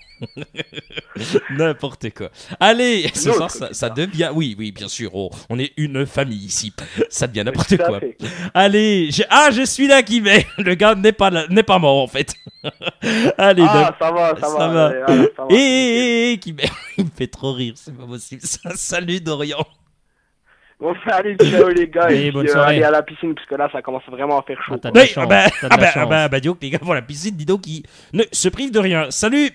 N'importe quoi. Allez, ce soir, ça devient... Oui, bien sûr. Oh, on est une famille ici. Ça devient n'importe quoi. Allez, je suis là qui met. Le gars n'est pas mort en fait. Allez, ça va. Et qui met. Il me fait trop rire. C'est pas possible. Salut Dorian. Bon, allez, ciao les gars, et puis allez à la piscine, parce que là, ça commence vraiment à faire chaud. Diok, les gars vont à la piscine, dis donc, qui ne se privent de rien. Salut.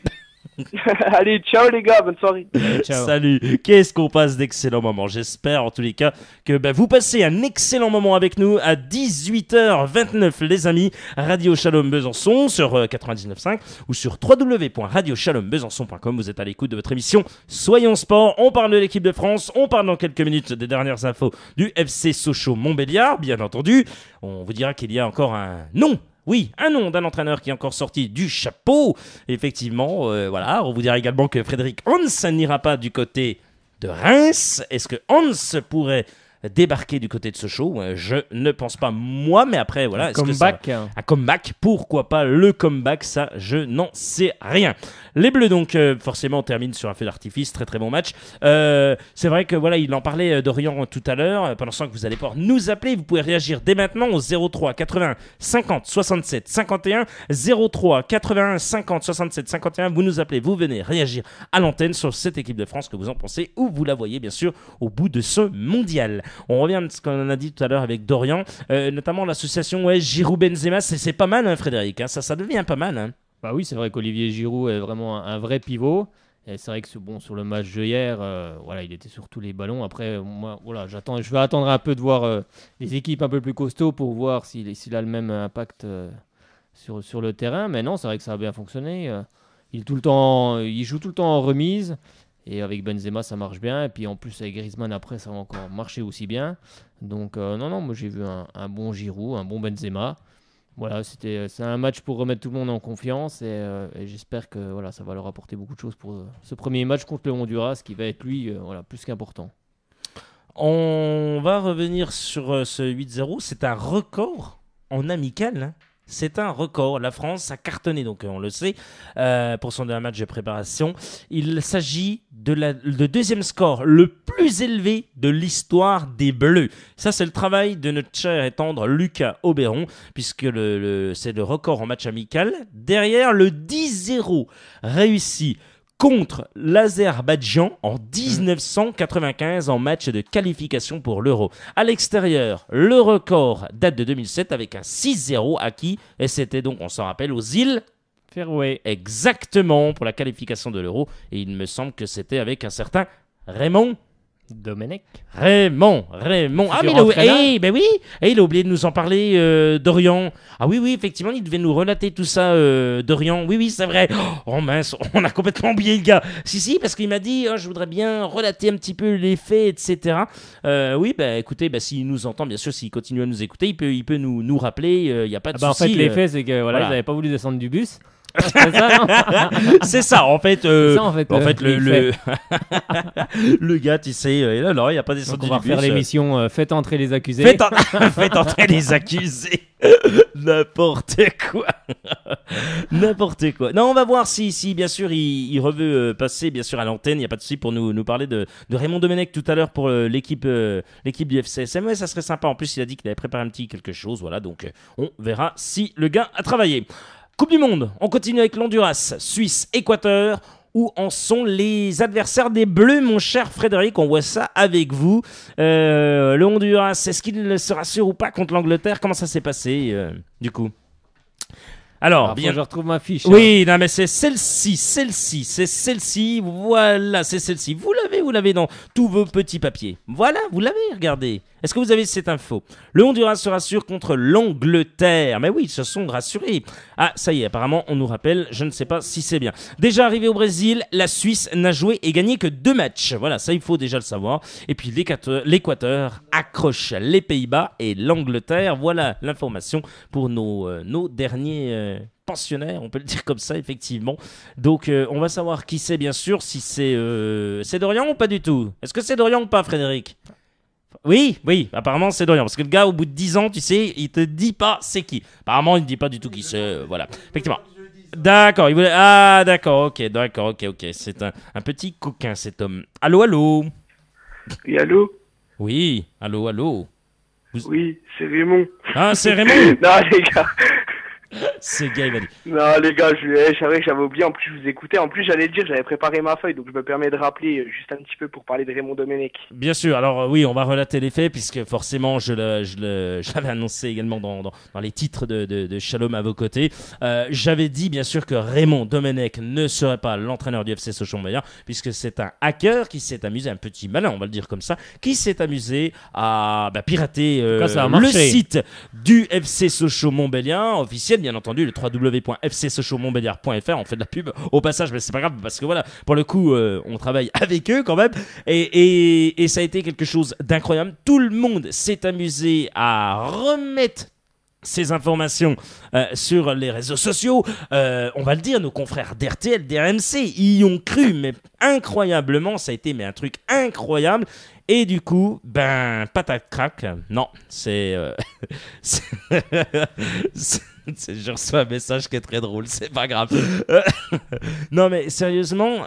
Allez, ciao les gars, bonne soirée. Ciao. Salut. Qu'est-ce qu'on passe d'excellents moments. J'espère en tous les cas que vous passez un excellent moment avec nous à 18h29 les amis. Radio Shalom Besançon sur 99.5 ou sur www.radioshalombesançon.com. Vous êtes à l'écoute de votre émission Soyons Sport. On parle de l'équipe de France. On parle dans quelques minutes des dernières infos du FC Sochaux-Montbéliard. Bien entendu, on vous dira qu'il y a encore un nom. Oui, un nom d'un entraîneur qui est encore sorti du chapeau. Effectivement, voilà. On vous dira également que Frédéric Hans n'ira pas du côté de Reims. Est-ce que Hans pourrait débarquer du côté de Sochaux? Je ne pense pas moi, mais après, voilà. Un comeback, pourquoi pas le comeback? Ça, je n'en sais rien. Les Bleus, donc, forcément, terminent sur un feu d'artifice. Très, très bon match. C'est vrai que, voilà, il en parlait d'Orient tout à l'heure. Pendant ce temps que vous allez pouvoir nous appeler, vous pouvez réagir dès maintenant au 03 81 50 67 51. 03 81 50 67 51. Vous nous appelez, vous venez réagir à l'antenne sur cette équipe de France, que vous en pensez, ou vous la voyez, bien sûr, au bout de ce mondial. On revient à ce qu'on a dit tout à l'heure avec Dorian, notamment l'association Giroud-Benzema. C'est pas mal, hein, Frédéric. Hein, ça devient pas mal. Hein. Bah oui, c'est vrai qu'Olivier Giroud est vraiment un vrai pivot. Et c'est vrai que sur le match de hier, voilà, il était sur tous les ballons. Après, moi, voilà, je vais attendre un peu de voir les équipes un peu plus costauds pour voir s'il a le même impact sur le terrain. Mais non, c'est vrai que ça a bien fonctionné. il joue tout le temps en remise. Et avec Benzema, ça marche bien. Et puis en plus, avec Griezmann, après, ça va encore marcher aussi bien. Donc, non, moi j'ai vu un bon Giroud, un bon Benzema. Voilà, c'est un match pour remettre tout le monde en confiance. Et j'espère que voilà, ça va leur apporter beaucoup de choses pour ce premier match contre le Honduras, qui va être, lui, voilà, plus qu'important. On va revenir sur ce 8-0. C'est un record en amical, hein. C'est un record. La France a cartonné, donc on le sait, pour son dernier match de préparation. Il s'agit de deuxième score le plus élevé de l'histoire des Bleus. Ça, c'est le travail de notre cher et tendre Lucas Auberon, puisque c'est le record en match amical. Derrière, le 10-0 réussi contre l'Azerbaïdjan en 1995 en match de qualification pour l'Euro. À l'extérieur, le record date de 2007 avec un 6-0 acquis, et c'était donc, on s'en rappelle, aux îles Fairway. Exactement, pour la qualification de l'Euro, et il me semble que c'était avec un certain Raymond Domenech. Raymond. Ah, mais ben oui, et il a oublié de nous en parler, Dorian. Ah oui, effectivement, il devait nous relater tout ça, Dorian. Oui, c'est vrai. Oh mince, on a complètement oublié le gars. Si, parce qu'il m'a dit, je voudrais bien relater un petit peu les faits, etc. Oui, écoutez, s'il nous entend, bien sûr, s'il continue à nous écouter, il peut nous rappeler, il n'y a pas de souci. En fait, les faits, c'est que voilà, ils n'avaient pas voulu descendre du bus. C'est ça, non c'est ça, en fait. Le gars, tu sais, il n'y a pas descendu du bus. On va faire l'émission Faites entrer les accusés. Faites entrer les accusés. N'importe quoi. Non, on va voir si bien sûr, il veut passer, bien sûr, à l'antenne. Il n'y a pas de souci pour nous parler de Raymond Domenech tout à l'heure pour l'équipe du FCSM. Ouais, ça serait sympa. En plus, il a dit qu'il avait préparé un petit quelque chose. Voilà, donc on verra si le gars a travaillé. Coupe du Monde, on continue avec l'Honduras, Suisse, Équateur. Où en sont les adversaires des Bleus, mon cher Frédéric? On voit ça avec vous. Le Honduras, est-ce qu'il se rassure ou pas contre l'Angleterre? Comment ça s'est passé, du coup? Alors, bien, je retrouve ma fiche. Oui, non, mais c'est celle-ci. Voilà, c'est celle-ci. Vous l'avez dans tous vos petits papiers. Voilà, vous l'avez, regardez. Est-ce que vous avez cette info? Le Honduras se rassure contre l'Angleterre. Mais oui, ils se sont rassurés. Ah, ça y est, apparemment, on nous rappelle. Je ne sais pas si c'est bien. Déjà arrivé au Brésil, la Suisse n'a joué et gagné que 2 matchs. Voilà, ça, il faut déjà le savoir. Et puis, l'Équateur accroche les Pays-Bas et l'Angleterre. Voilà l'information pour nos derniers pensionnaires, on peut le dire comme ça, effectivement. Donc, on va savoir qui c'est, bien sûr, si c'est Dorian ou pas du tout. Est-ce que c'est Dorian ou pas, Frédéric? Oui, apparemment c'est Dorian, parce que le gars au bout de 10 ans, tu sais, il te dit pas c'est qui. Apparemment il ne dit pas du tout qui c'est, voilà. Effectivement. D'accord, d'accord, ok. C'est un petit coquin cet homme. Allô? Oui, allô? Oui, allô? Oui, c'est Raymond. Ah, c'est Raymond? Non, les gars. C'est gars, il va dire. Non, les gars, j'avais oublié. En plus, je vous écoutais. En plus, j'allais dire, j'avais préparé ma feuille, donc je me permets de rappeler juste un petit peu pour parler de Raymond Domenech. Bien sûr. Alors, oui, on va relater les faits, puisque forcément, je l'avais annoncé également dans les titres de Shalom à vos côtés. J'avais dit, bien sûr, que Raymond Domenech ne serait pas l'entraîneur du FC Sochaux-Montbéliard, puisque c'est un hacker qui s'est amusé, un petit malin, on va le dire comme ça, qui s'est amusé à pirater le site du FC Sochaux-Montbéliard officiel. Bien entendu, le www.fcsochauxmontbéliard.fr. On fait de la pub au passage, mais c'est pas grave parce que voilà, pour le coup, on travaille avec eux quand même. Et ça a été quelque chose d'incroyable. Tout le monde s'est amusé à remettre ces informations sur les réseaux sociaux. On va le dire, nos confrères d'RTL, d'RMC y ont cru, mais incroyablement, ça a été un truc incroyable. Et du coup, patate crack. Non, je reçois un message qui est très drôle, c'est pas grave. Non mais sérieusement,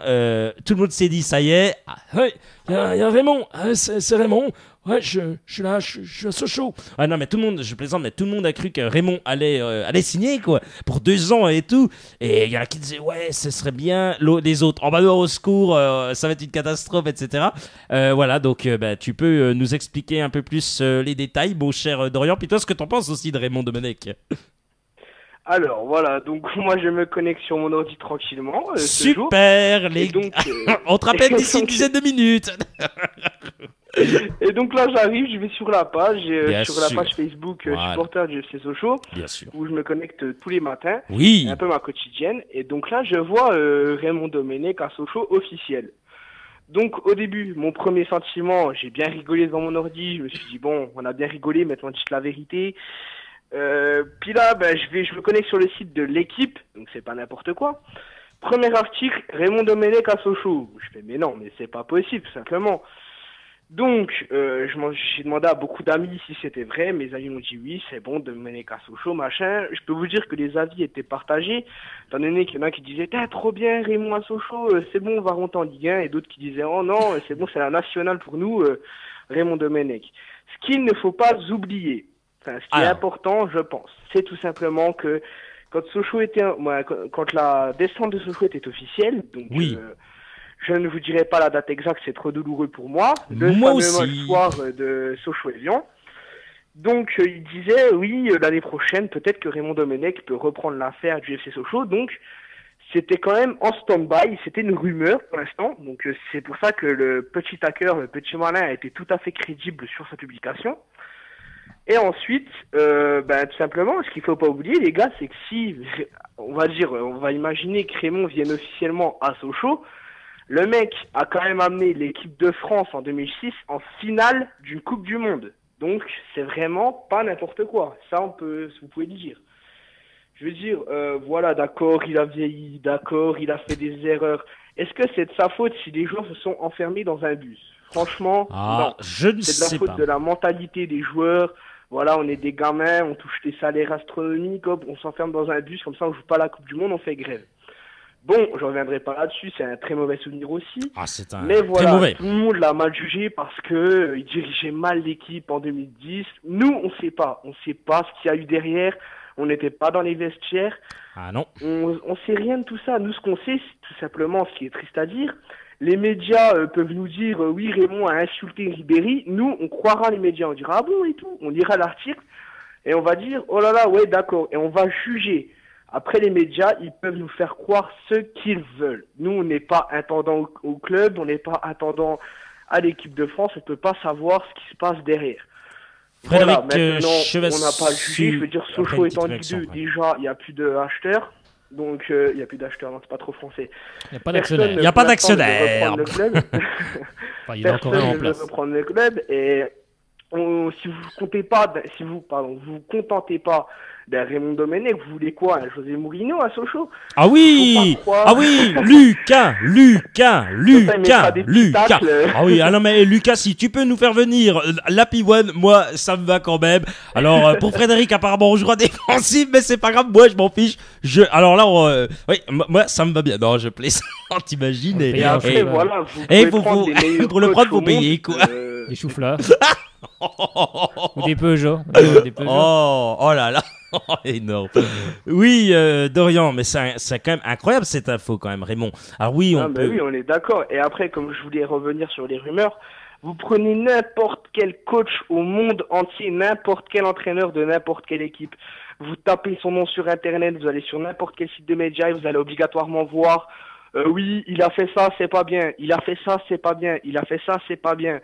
tout le monde s'est dit, ça y est, il y a Raymond, c'est Raymond. Ouais, je suis là, je suis à Sochaux. Ah non, mais tout le monde, je plaisante, mais tout le monde a cru que Raymond allait signer, quoi, pour 2 ans et tout. Et il y en a qui disaient, ouais, ce serait bien. Les autres, au secours, ça va être une catastrophe, etc. Voilà, donc tu peux nous expliquer un peu plus les détails, mon cher Dorian. Puis toi, ce que t'en penses aussi de Raymond Domenech? Alors voilà, donc moi je me connecte sur mon ordi tranquillement. Super, les donc, on te rappelle d'ici une dizaine de minutes. Et donc là, j'arrive, je vais sur la page, Bien sur la sûr. page Facebook Voilà. supporter du FC Sochaux, Bien sûr. où je me connecte tous les matins, Oui. un peu ma quotidienne. Et donc là, je vois Raymond Domenech à Sochaux officiel. Donc au début, mon premier sentiment, j'ai bien rigolé devant mon ordi. Je me suis dit bon, on a bien rigolé, maintenant dites la vérité. Puis là, ben, je me connecte sur le site de l'équipe, donc c'est pas n'importe quoi. Premier article, Raymond Domenech à Sochaux. Je fais mais non, mais c'est pas possible, tout simplement. Donc, j'ai demandé à beaucoup d'amis si c'était vrai. Mes amis m'ont dit oui, c'est bon, Domenech à Sochaux, machin. Je peux vous dire que les avis étaient partagés. Étant donné qu'il y en a qui disaient, trop bien, Raymond à Sochaux, c'est bon, on va remonter en Ligue 1. Et d'autres qui disaient, oh non, c'est bon, c'est la nationale pour nous, Raymond Domenech. Ce qu'il ne faut pas oublier, enfin, ce qui est important, je pense, c'est tout simplement que quand Sochaux était, quand la descente de Sochaux était officielle, donc, Oui. je ne vous dirai pas la date exacte, c'est trop douloureux pour moi. Moi fameux aussi. match soir de Sochaux et Lyon. Donc, il disait, oui, l'année prochaine, peut-être que Raymond Domenech peut reprendre l'affaire du FC Sochaux. Donc, c'était quand même en stand-by. C'était une rumeur pour l'instant. Donc, c'est pour ça que le petit hacker, le petit malin, a été tout à fait crédible sur sa publication. Et ensuite, tout simplement, ce qu'il faut pas oublier, les gars, c'est que si, on va imaginer que Raymond vienne officiellement à Sochaux, le mec a quand même amené l'équipe de France en 2006 en finale d'une Coupe du Monde. Donc, c'est vraiment pas n'importe quoi. Ça, vous pouvez le dire. Je veux dire, voilà, d'accord, il a vieilli, d'accord, il a fait des erreurs. Est-ce que c'est de sa faute si les joueurs se sont enfermés dans un bus? Franchement, non. Je ne C'est de sais la faute pas. de la mentalité des joueurs. Voilà, on est des gamins, on touche des salaires astronomiques, hop, on s'enferme dans un bus, comme ça on joue pas la Coupe du Monde, on fait grève. Bon, je reviendrai pas là-dessus, c'est un très mauvais souvenir aussi. C'est un Mais très voilà, mauvais. tout le monde l'a mal jugé parce que il dirigeait mal l'équipe en 2010. Nous, on sait pas ce qu'il y a eu derrière. On n'était pas dans les vestiaires. Ah non. On sait rien de tout ça. Nous, ce qu'on sait, c'est tout simplement, ce qui est triste à dire, les médias peuvent nous dire oui, Raymond a insulté Ribéry. Nous, on croira les médias, on dira ah bon et tout. On lira l'article et on va dire oh là là, ouais, d'accord. Et on va juger. Après, les médias, ils peuvent nous faire croire ce qu'ils veulent. Nous, on n'est pas intendant au club, on n'est pas intendant à l'équipe de France, on ne peut pas savoir ce qui se passe derrière. Frédéric voilà, maintenant, Chevassu- on n'a pas jugé. Je veux dire, Après Sochaux une est en petite Ligue 2, réaction, ouais. déjà, il n'y a plus d'acheteurs. Donc, il n'y a plus d'acheteurs, non, c'est pas trop français. Il n'y a pas Personne d'actionnaire. Il y a pas pour l'instant, ne veut d'actionnaire. reprendre le club. Enfin, il est encore un Personne en ne veut place. reprendre le club. Et si vous comptez pas, vous contentez pas d'un Raymond Domenech, vous voulez quoi, un José Mourinho à Sochaux? Ah oui, Faut pas croire. ah oui, Lucas. il mettra des petits tacles. Ah oui, non mais Lucas, si tu peux nous faire venir la P1, moi ça me va quand même. Alors pour Frédéric, apparemment on jouera défensif, mais c'est pas grave, moi je m'en fiche. Alors là, oui, moi ça me va bien. Non, je plaisante, t'imagines. Et Après, Et voilà, vous et pouvez prendre les meilleurs pour le coachs prendre, au faut payer, monde, quoi. Des choux-fleurs. Ou des Peugeot. Des Peugeot. Oh là là. Énorme. Oui, Dorian, mais c'est quand même incroyable cette info quand même, Raymond. Alors oui, on peut. Oui, on est d'accord. Et après, comme je voulais revenir sur les rumeurs, vous prenez n'importe quel coach au monde entier, n'importe quel entraîneur de n'importe quelle équipe. Vous tapez son nom sur Internet, vous allez sur n'importe quel site de médias et vous allez obligatoirement voir oui, il a fait ça, c'est pas bien. Il a fait ça, c'est pas bien. Il a fait ça, c'est pas bien.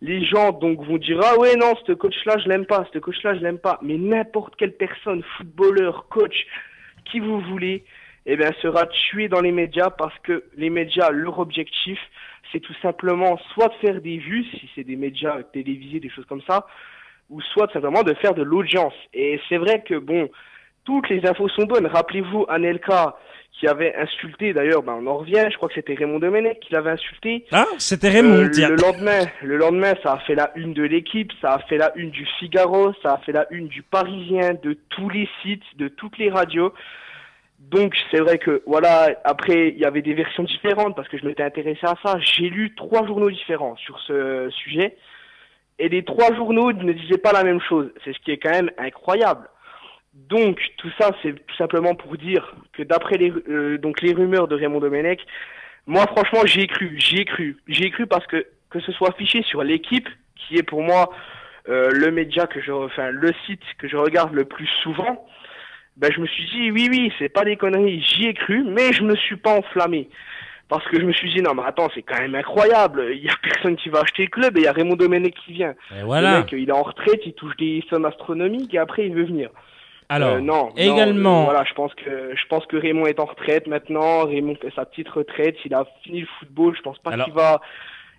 Les gens donc vont dire ah ouais non, ce coach-là je l'aime pas, ce coach-là je l'aime pas. Mais n'importe quelle personne, footballeur, coach, qui vous voulez, sera tué dans les médias parce que les médias, leur objectif, c'est tout simplement soit de faire des vues, si c'est des médias télévisés, des choses comme ça, ou soit simplement de faire de l'audience. Et c'est vrai que bon, toutes les infos sont bonnes. Rappelez-vous Anelka qui avait insulté, d'ailleurs, on en revient, je crois que c'était Raymond Domenech qui l'avait insulté. Ah, c'était Raymond, tiens. Le lendemain, ça a fait la une de l'équipe, ça a fait la une du Figaro, ça a fait la une du Parisien, de tous les sites, de toutes les radios. Donc, c'est vrai que, voilà, après, il y avait des versions différentes parce que je m'étais intéressé à ça. J'ai lu 3 journaux différents sur ce sujet et les 3 journaux ne disaient pas la même chose. C'est ce qui est quand même incroyable. Donc, tout ça, c'est tout simplement pour dire que d'après les rumeurs de Raymond Domenech, moi, franchement, j'y ai cru parce que ce soit affiché sur l'équipe, qui est pour moi, le site que je regarde le plus souvent, je me suis dit, oui, c'est pas des conneries, j'y ai cru, mais je me suis pas enflammé. Parce que je me suis dit, non mais attends, c'est quand même incroyable, il y a personne qui va acheter le club et il y a Raymond Domenech qui vient. Et voilà. Le mec, il est en retraite, il touche des sommes astronomiques et après il veut venir. Alors, Non, également... voilà, je pense que Raymond est en retraite maintenant, Raymond fait sa petite retraite, il a fini le football, je pense pas qu'il va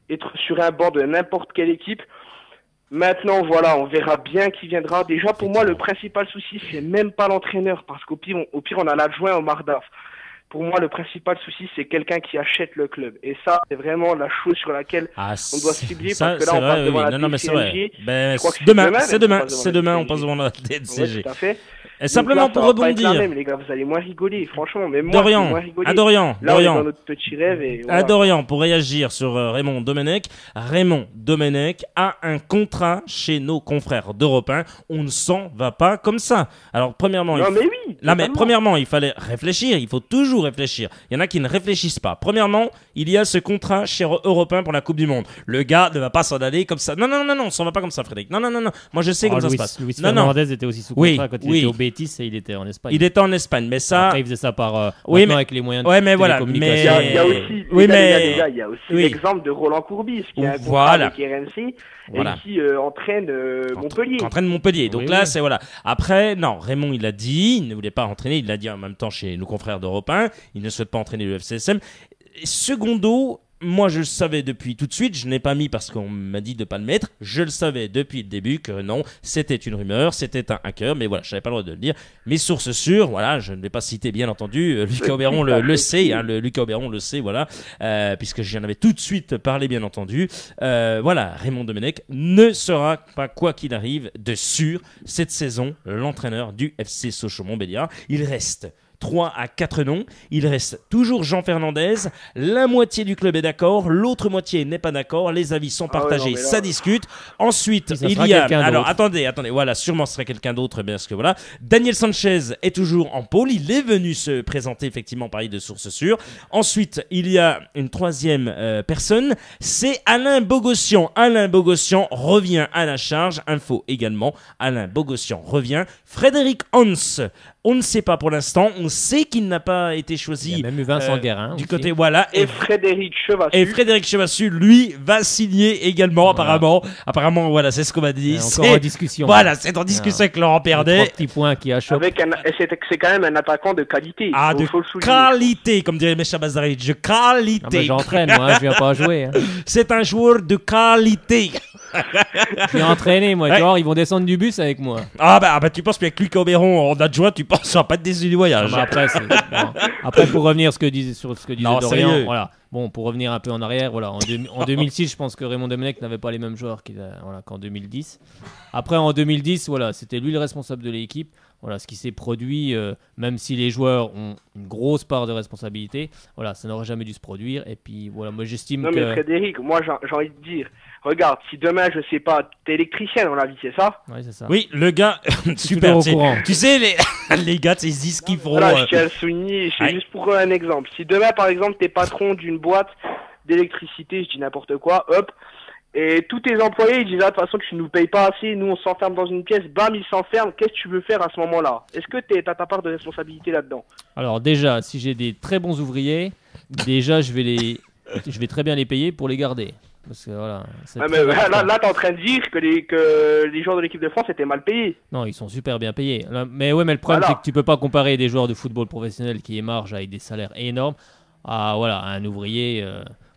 être sur un banc de n'importe quelle équipe. Maintenant, voilà, on verra bien qui viendra. Déjà, pour moi, le principal souci, c'est même pas l'entraîneur, parce qu'au pire, on a l'adjoint Omar Daf. Pour moi, le principal souci, c'est quelqu'un qui achète le club. Et ça, c'est vraiment la chose sur laquelle on doit cibler, parce que là, on passe devant la DCG. Ben, Je crois que c'est demain, on passe devant la DCG. Ouais, tout à fait. Et simplement pour rebondir. Les gars, vous allez moins rigoler, franchement. Mais moi, Dorian, moins rigoler. à Dorian, Là, on est dans notre petit rêve et voilà. À Dorian, pour réagir sur Raymond Domenech. Raymond Domenech a un contrat chez nos confrères d'Europe 1. On ne s'en va pas comme ça. Alors, premièrement, premièrement, il fallait réfléchir. Il faut toujours réfléchir. Il y en a qui ne réfléchissent pas. Premièrement, il y a ce contrat chez Europe 1 pour la Coupe du Monde. Le gars ne va pas s'en aller comme ça. Non, on s'en va pas comme ça, Frédéric. Non. Moi, je sais comment ça se passe. Luis Fernandez était aussi sous contrat quand il était au Betis et il était en Espagne. Il était en Espagne, mais ça. Après, il faisait ça par avec les moyens de télécommunication. Il y a aussi, il y a aussi l'exemple de Roland Courbis qui a un contrat avec RMC et qui entraîne Montpellier. Qui entraîne Montpellier. Donc là, c'est voilà. Après, non, Raymond, il a dit, il ne voulait pas entraîner. Il l'a dit en même temps chez nos confrères d'Europe 1. Il ne souhaite pas entraîner le FCSM. Et secondo, moi, je le savais depuis tout de suite. Je n'ai pas mis parce qu'on m'a dit de pas le mettre. Je le savais depuis le début que non, c'était une rumeur, c'était un hacker. Mais voilà, je n'avais pas le droit de le dire. Mes sources sûres, voilà, je ne vais pas citer bien entendu. Lucas Auberon le sait, Lucas Auberon le sait, voilà, puisque j'en avais tout de suite parlé, bien entendu. Voilà, Raymond Domenech ne sera pas, quoi qu'il arrive, de sûr cette saison l'entraîneur du FC Sochaux-Montbéliard. Il reste 3 à 4 noms. Il reste toujours Jean Fernandez. La moitié du club est d'accord, l'autre moitié n'est pas d'accord. Les avis sont partagés, ça discute. Ensuite, il y a... Alors, attendez, voilà, sûrement ce sera quelqu'un d'autre, parce que voilà. Daniel Sanchez est toujours en pôle. Il est venu se présenter, effectivement, pareil de sources sûres. Ensuite, il y a une troisième personne, c'est Alain Bogossian. Alain Bogossian revient à la charge. Info également, Alain Bogossian revient. Frédéric Hans, on ne sait pas pour l'instant. On sait qu'il n'a pas été choisi. Il y a même eu Vincent Guérin du aussi. côté, voilà. Et Frédéric Chevassu. Et Frédéric Chevassu, lui, va signer également, apparemment, voilà, c'est ce qu'on m'a dit. C'est encore en discussion. Voilà, c'est en discussion avec Laurent Perdet. 3 petits points qui achoppent. C'est quand même un attaquant de qualité. Faut le qualité, comme dirait Mecha Bazaric. Qualité. Ah bah, j'entraîne, moi, je viens pas jouer. C'est un joueur de qualité. Je viens entraîner, moi. Tu vois, ils vont descendre du bus avec moi. Ah bah tu penses qu'avec Lucas Auberon en adjoint, tu penses ça va pas être déçu du voyage. Non, après, pour revenir sur ce que disait Dorian, voilà. Bon, pour revenir un peu en arrière, voilà, en 2006, je pense que Raymond Domenech n'avait pas les mêmes joueurs qu'en 2010. Après, en 2010, voilà, c'était lui le responsable de l'équipe. Voilà, ce qui s'est produit, même si les joueurs ont une grosse part de responsabilité, voilà, ça n'aurait jamais dû se produire. Et puis, voilà, moi j'estime que... Non mais Frédéric, moi j'ai envie de dire, regarde, si demain, je sais pas, t'es électricien dans la vie, c'est ça? Oui, c'est ça. Oui, le gars, super, au courant. Tu sais, les gars, ils disent ce qu'ils feront. Voilà, je tiens à le souligner, c'est juste pour un exemple. Si demain, par exemple, t'es patron d'une boîte d'électricité, je dis n'importe quoi, hop, et tous tes employés, ils disent, de toute façon, tu nous payes pas assez, nous, on s'enferme dans une pièce, bam, ils s'enferment, qu'est-ce que tu veux faire à ce moment-là? Est-ce que t'as ta part de responsabilité là-dedans? Alors, déjà, si j'ai des très bons ouvriers, déjà, je vais très bien les payer pour les garder. Parce que voilà. Là, t'es en train de dire que les joueurs de l'équipe de France étaient mal payés. Non, ils sont super bien payés. Mais le problème, c'est que tu peux pas comparer des joueurs de football professionnel qui émargent avec des salaires énormes à un ouvrier.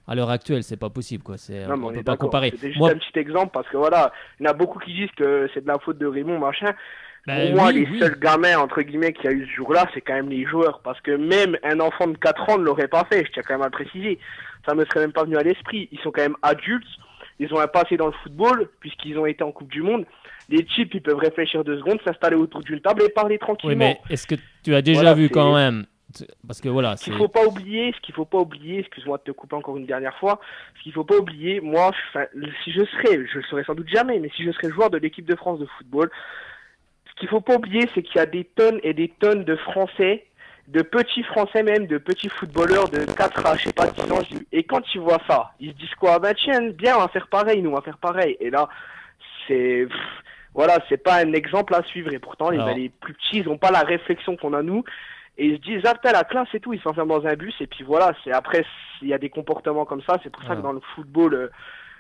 À l'heure actuelle, c'est pas possible, quoi. On peut pas comparer. C'était juste un petit exemple parce que voilà, il y en a beaucoup qui disent que c'est de la faute de Raymond, machin. Pour moi, les seuls gamins, entre guillemets, qu'il y a eu ce jour-là, c'est quand même les joueurs. Parce que même un enfant de 4 ans ne l'aurait pas fait, je tiens quand même à le préciser. Ça me serait même pas venu à l'esprit. Ils sont quand même adultes, ils ont un passé dans le football, puisqu'ils ont été en Coupe du Monde. Les types, ils peuvent réfléchir 2 secondes, s'installer autour d'une table et parler tranquillement. Oui, mais est-ce que tu as déjà vu quand même... Parce que voilà, ce qu'il faut pas oublier, excuse-moi de te couper encore une dernière fois, ce qu'il faut pas oublier, moi, si je le serai sans doute jamais, mais si je serais joueur de l'équipe de France de football, ce qu'il faut pas oublier, c'est qu'il y a des tonnes et des tonnes de Français, de petits Français même, de petits footballeurs de 4 à, je sais pas, 10 ans, et quand ils voient ça, ils se disent quoi? Ben tiens, bien, on va faire pareil, nous, on va faire pareil. Et là, voilà, c'est pas un exemple à suivre, et pourtant, les plus petits, ils ont pas la réflexion qu'on a nous. et ils se disent, ah putain, la classe et tout, ils s'enferment dans un bus, et puis voilà, après, il y a des comportements comme ça, c'est pour ça que dans le football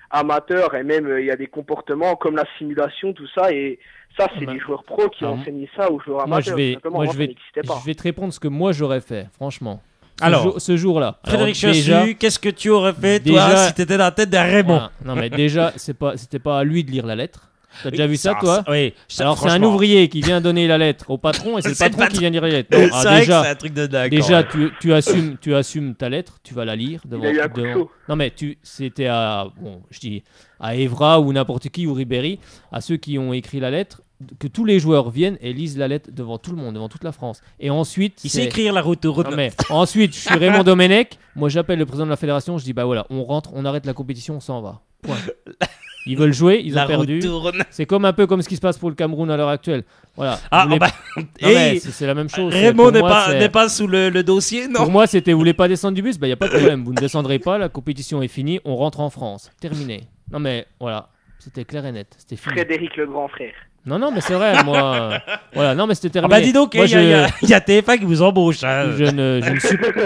amateur, et même il y a des comportements comme la simulation, tout ça, et ça, c'est les joueurs pros qui ont enseigné ça aux joueurs amateurs. Je vais te répondre ce que moi j'aurais fait, franchement. Alors, ce jour-là. Frédéric Chassu, qu'est-ce que tu aurais fait, toi, si t'étais dans la tête d'un Raymond? Voilà. Non, mais déjà, c'était pas à lui de lire la lettre. T'as déjà vu ça, toi? Oui. Alors, c'est un ouvrier qui vient donner la lettre au patron et c'est le patron qui vient lire la lettre. Non, c'est vrai que c'est un truc de dingue. Déjà, tu assumes ta lettre, tu vas la lire devant. Non, mais c'était à Evra ou n'importe qui ou Ribéry, à ceux qui ont écrit la lettre, que tous les joueurs viennent et lisent la lettre devant tout le monde, devant toute la France. Et ensuite, il sait écrire la route. Non, mais ensuite, je suis Raymond Domenech. Moi, j'appelle le président de la fédération. Je dis bah voilà, on rentre, on arrête la compétition, on s'en va. Point. Ils veulent jouer, ils ont perdu. C'est un peu comme ce qui se passe pour le Cameroun à l'heure actuelle. Voilà. C'est la même chose. Raymond n'est pas sous le dossier, non? Pour moi, c'était vous voulez pas descendre du bus, il y a pas de problème. Vous ne descendrez pas, la compétition est finie, on rentre en France. Terminé. Non mais voilà, c'était clair et net, c'était fini. Frédéric le grand frère. Non, mais c'est vrai, moi. Voilà, non, mais c'était terminé. Ah bah dis donc, il y a TF1 qui vous embauche. Hein.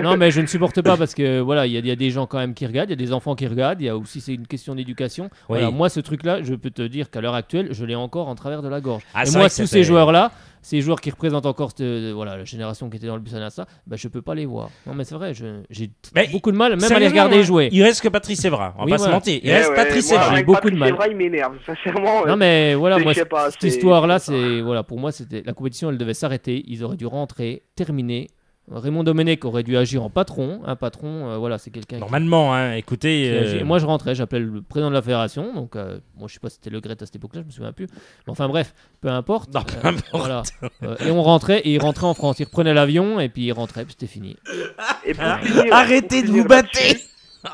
Non, mais je ne supporte pas parce que voilà, il y a des gens quand même qui regardent, il y a des enfants qui regardent, il y a aussi c'est une question d'éducation. Oui. Voilà, moi, ce truc-là, je peux te dire qu'à l'heure actuelle, je l'ai encore en travers de la gorge. Et moi, tous ces joueurs-là, ces joueurs qui représentent encore la génération qui était dans le bus à Nassa, bah, je peux pas les voir. Non, mais c'est vrai, j'ai beaucoup de mal, même à les regarder jouer. Il reste que Patrice Evra, on va pas se mentir. Il reste Patrice Evra. J'ai beaucoup de mal. Evra, il m'énerve, sincèrement. Non, mais voilà, moi, cette histoire-là, voilà, pour moi, c'était la compétition, elle devait s'arrêter. Ils auraient dû rentrer, terminer. Raymond Domenech aurait dû agir en patron. Un patron, voilà, c'est quelqu'un. Normalement, écoutez. Moi, je rentrais, j'appelais le président de la fédération. Donc, moi, je sais pas si c'était Le Gret à cette époque-là, je me souviens plus. Mais enfin, bref, peu importe. Non, peu importe. Voilà. Et on rentrait, et il rentrait en France. Il reprenait l'avion, et puis il rentrait, puis c'était fini. Et arrêtez de vous battre.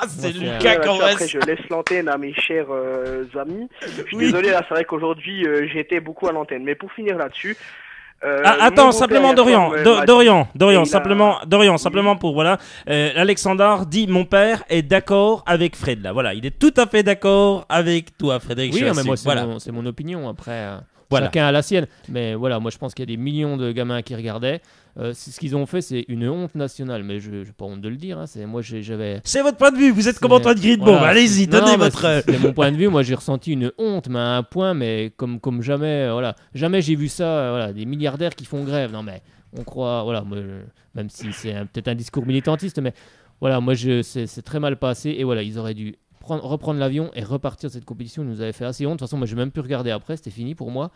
C'est Lucas qu'on va. Après, je laisse l'antenne à mes chers amis. Je suis désolé, là, c'est vrai qu'aujourd'hui, j'étais beaucoup à l'antenne. Mais pour finir là-dessus. Attends, simplement Dorian, simplement pour voilà. Alexandre dit mon père est d'accord avec Fred là. Voilà, il est tout à fait d'accord avec toi, Frédéric. Oui, mais moi c'est mon opinion. Après, chacun a la sienne. Mais voilà, moi je pense qu'il y a des millions de gamins qui regardaient. Ce qu'ils ont fait, c'est une honte nationale. Mais je n'ai pas honte de le dire. Hein. C'est votre point de vue. Vous êtes comme Antoine Griezmann. Voilà, allez-y, donnez votre. C'est mon point de vue. Moi, j'ai ressenti une honte, mais à un point, mais comme jamais. Voilà, jamais j'ai vu ça. Voilà, des milliardaires qui font grève. Non, mais on croit. Voilà, moi, même si c'est peut-être un discours militantiste, mais voilà, moi, c'est très mal passé. Et voilà, ils auraient dû reprendre l'avion et repartir de cette compétition. Ils nous avaient fait assez honte. De toute façon, moi, j'ai même pu regarder après. C'était fini pour moi.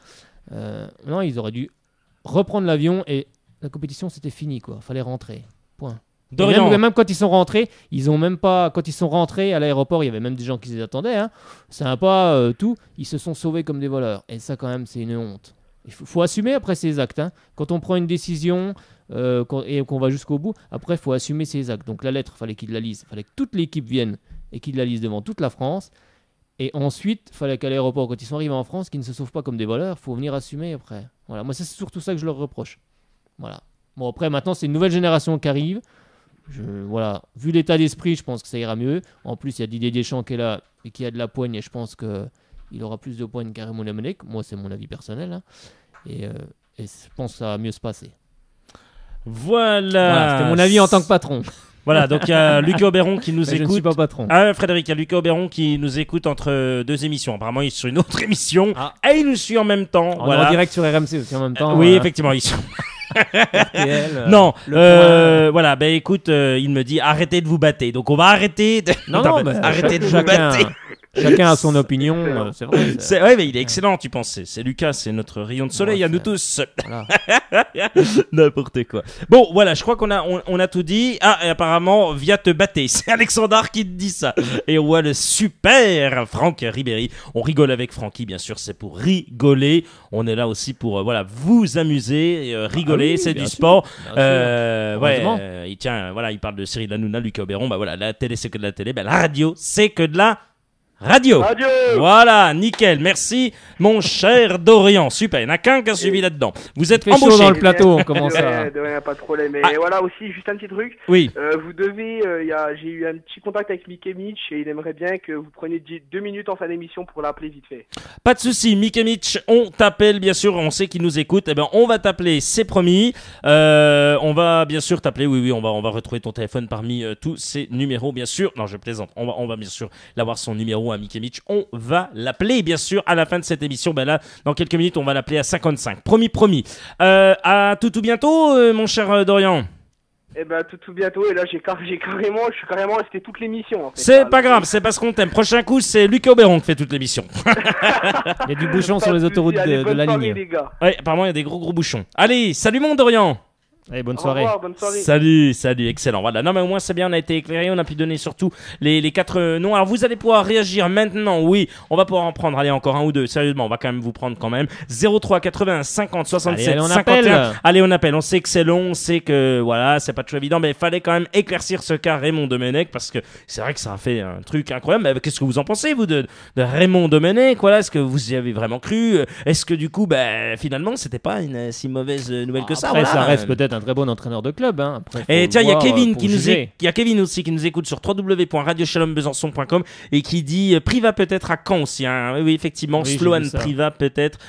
Non, ils auraient dû reprendre l'avion et la compétition, c'était fini, quoi. Fallait rentrer. Point. Même quand ils sont rentrés, ils ont même pas. Quand ils sont rentrés à l'aéroport, il y avait même des gens qui les attendaient. Hein. Sympa, tout. Ils se sont sauvés comme des voleurs. Et ça, quand même, c'est une honte. Il faut assumer après ses actes. Hein. Quand on prend une décision et qu'on va jusqu'au bout, après, il faut assumer ses actes. Donc la lettre, il fallait qu'ils la lisent. Il fallait que toute l'équipe vienne et qu'ils la lisent devant toute la France. Et ensuite, il fallait qu'à l'aéroport, quand ils sont arrivés en France, qu'ils ne se sauvent pas comme des voleurs. Il faut venir assumer après. Voilà. Moi, c'est surtout ça que je leur reproche. Voilà. Bon, après, maintenant, c'est une nouvelle génération qui arrive. Voilà. Vu l'état d'esprit, je pense que ça ira mieux. En plus, il y a Didier Deschamps qui est là et qui a de la poigne. Et je pense qu'il aura plus de poigne qu'à Raymond Domenech. Moi, c'est mon avis personnel. Hein. Et je pense que ça va mieux se passer. Voilà. C'était mon avis en tant que patron. Voilà, donc il y a Lucas Auberon qui nous écoute. Je ne suis pas patron. Frédéric, il y a Lucas Auberon qui nous écoute entre deux émissions. Apparemment, il est sur une autre émission. Et il nous suit en même temps. On est en direct sur RMC aussi en même temps. Oui, effectivement, ils sont. RTL, non, voilà, ben écoute, il me dit arrêtez de vous battre. Donc on va arrêter de. Arrêtez de vous battre. Chacun a son opinion, c'est vrai. Ouais, mais il est excellent, tu penses. C'est Lucas, c'est notre rayon de soleil à nous tous. Voilà. N'importe quoi. Bon, voilà, je crois qu'on a tout dit. Et apparemment, via te battre. C'est Alexandre qui te dit ça. Et on voit le super Franck Ribéry. On rigole avec Francky, bien sûr, c'est pour rigoler. On est là aussi pour vous amuser, rigoler, c'est du sport. Il parle de Cyril Hanouna, Lucas Auberon. Bah voilà, la télé c'est que de la télé. La radio c'est que de la Radio. Radio. Voilà, nickel. Merci, mon cher Dorian. Super, il n'y en a qu'un qui a suivi là-dedans. Vous êtes Il fait chaud embauché. dans le plateau, on commence à... De rien, pas de problème. Et Ah. voilà aussi, juste un petit truc. Oui. Vous devez, j'ai eu un petit contact avec Mickey Mitch et il aimerait bien que vous preniez 2 minutes en fin d'émission pour l'appeler vite fait. Pas de souci, Mickey Mitch, on t'appelle bien sûr, on sait qu'il nous écoute. Eh ben, on va t'appeler, c'est promis. On va bien sûr t'appeler. Oui, on va retrouver ton téléphone parmi tous ces numéros, bien sûr. Non, je plaisante. On va bien sûr l'avoir son numéro à Mickey Mitch. On va l'appeler, bien sûr, à la fin de cette émission. Ben là, dans quelques minutes, on va l'appeler à 55. Promis. À tout bientôt, mon cher Dorian. Eh ben tout bientôt. Et là, je suis carrément resté toute l'émission. En fait. C'est pas grave, c'est parce qu'on t'aime. Prochain coup, c'est Lucas Auberon qui fait toute l'émission. Il y a du bouchon sur les autoroutes de la ligne. Les gars. Ouais, apparemment, il y a des gros bouchons. Allez, salut mon Dorian. Allez, bonne Au soirée. revoir, bonne soirée. Salut, excellent. Voilà, non mais au moins c'est bien, on a été éclairé, on a pu donner surtout les 4 noms. Alors vous allez pouvoir réagir maintenant, oui, on va pouvoir en prendre, allez encore un ou deux, sérieusement, on va quand même vous prendre quand même. 03 80 50 67 Allez, on 51. appelle. Allez, on appelle, on sait que c'est long, on sait que voilà, c'est pas toujours évident, mais il fallait quand même éclaircir ce cas Raymond Domenech parce que c'est vrai que ça a fait un truc incroyable. Mais qu'est-ce que vous en pensez, vous, de Raymond Domenech? Voilà, est-ce que vous y avez vraiment cru? Est-ce que du coup, finalement, c'était pas une si mauvaise nouvelle que ça? Après, Voilà. ça reste peut-être un très bon entraîneur de club. Hein. Après, Et faut tiens, il y a voir, Kevin pour qui juger. il y a Kevin aussi qui nous écoute sur www.radiochalombesançon.com et qui dit Priva peut-être à Caen aussi. Hein. Oui, effectivement, Oui, j'ai Sloan vu ça. Priva peut-être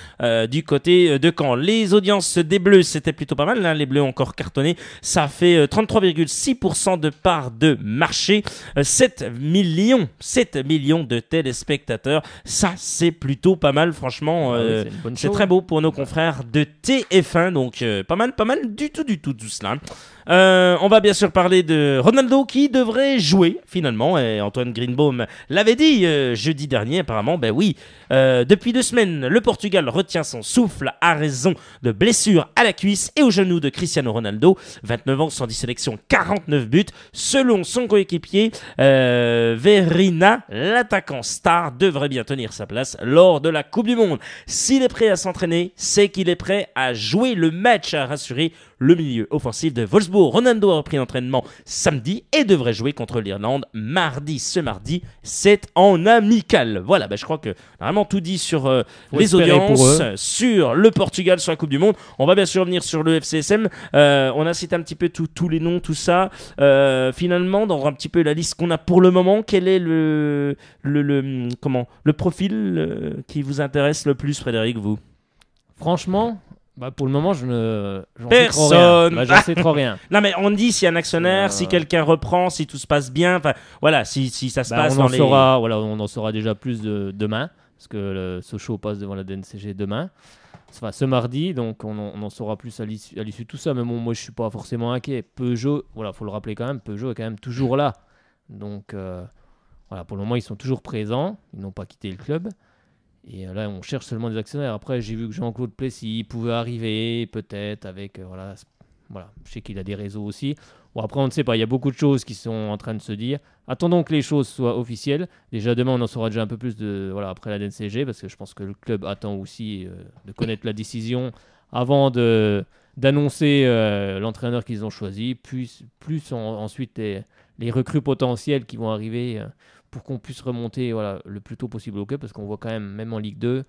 du côté de Caen. Les audiences des Bleus, c'était plutôt pas mal. Hein. Les Bleus ont encore cartonné. Ça fait 33,6% de part de marché. 7 millions de téléspectateurs. Ça, c'est plutôt pas mal, franchement. Ah oui, c'est une bonne C'est chose. très beau pour nos confrères de TF1, donc pas mal du tout cela. On va bien sûr parler de Ronaldo qui devrait jouer finalement, et Antoine Greenbaum l'avait dit jeudi dernier apparemment. Ben oui, depuis 2 semaines, le Portugal retient son souffle à raison de blessures à la cuisse et au genou de Cristiano Ronaldo. 29 ans, 110 sélections, 49 buts. Selon son coéquipier, Verina, l'attaquant star devrait bien tenir sa place lors de la Coupe du Monde. S'il est prêt à s'entraîner, c'est qu'il est prêt à jouer le match, a rassuré le milieu offensif de Wolfsburg. Ronaldo a repris l'entraînement samedi et devrait jouer contre l'Irlande mardi. Ce mardi, c'est en amical. Voilà, je crois que on a vraiment tout dit sur les espérer pour audiences, eux. sur le Portugal, sur la Coupe du Monde. On va bien sûr revenir sur le FCSM. On a cité un petit peu tous les noms, tout ça. Finalement, dans un petit peu la liste qu'on a pour le moment, quel est le profil qui vous intéresse le plus, Frédéric, vous? Franchement, pour le moment, j'en sais trop Personne. rien. J'en sais trop rien. Non, mais on dit s'il y a un actionnaire, si quelqu'un reprend, si tout se passe bien, enfin voilà, si ça se passe on dans en les... saura, on en saura déjà plus demain, parce que le Sochaux passe devant la DNCG demain. Enfin, ce mardi, donc on en saura plus à l'issue de tout ça. Mais bon, moi, je suis pas forcément inquiet. Peugeot, faut le rappeler quand même, Peugeot est quand même toujours là. Donc pour le moment, ils sont toujours présents. Ils n'ont pas quitté le club. Et là, on cherche seulement des actionnaires. Après, j'ai vu que Jean-Claude Plessis pouvait arriver, peut-être, avec... je sais qu'il a des réseaux aussi. Bon, après, on ne sait pas. Il y a beaucoup de choses qui sont en train de se dire. Attendons que les choses soient officielles. Déjà, demain, on en saura déjà un peu plus après la DNCG, parce que je pense que le club attend aussi de connaître la décision avant d'annoncer l'entraîneur qu'ils ont choisi, plus ensuite les recrues potentielles qui vont arriver... pour qu'on puisse remonter le plus tôt possible au club, parce qu'on voit quand même en Ligue 2,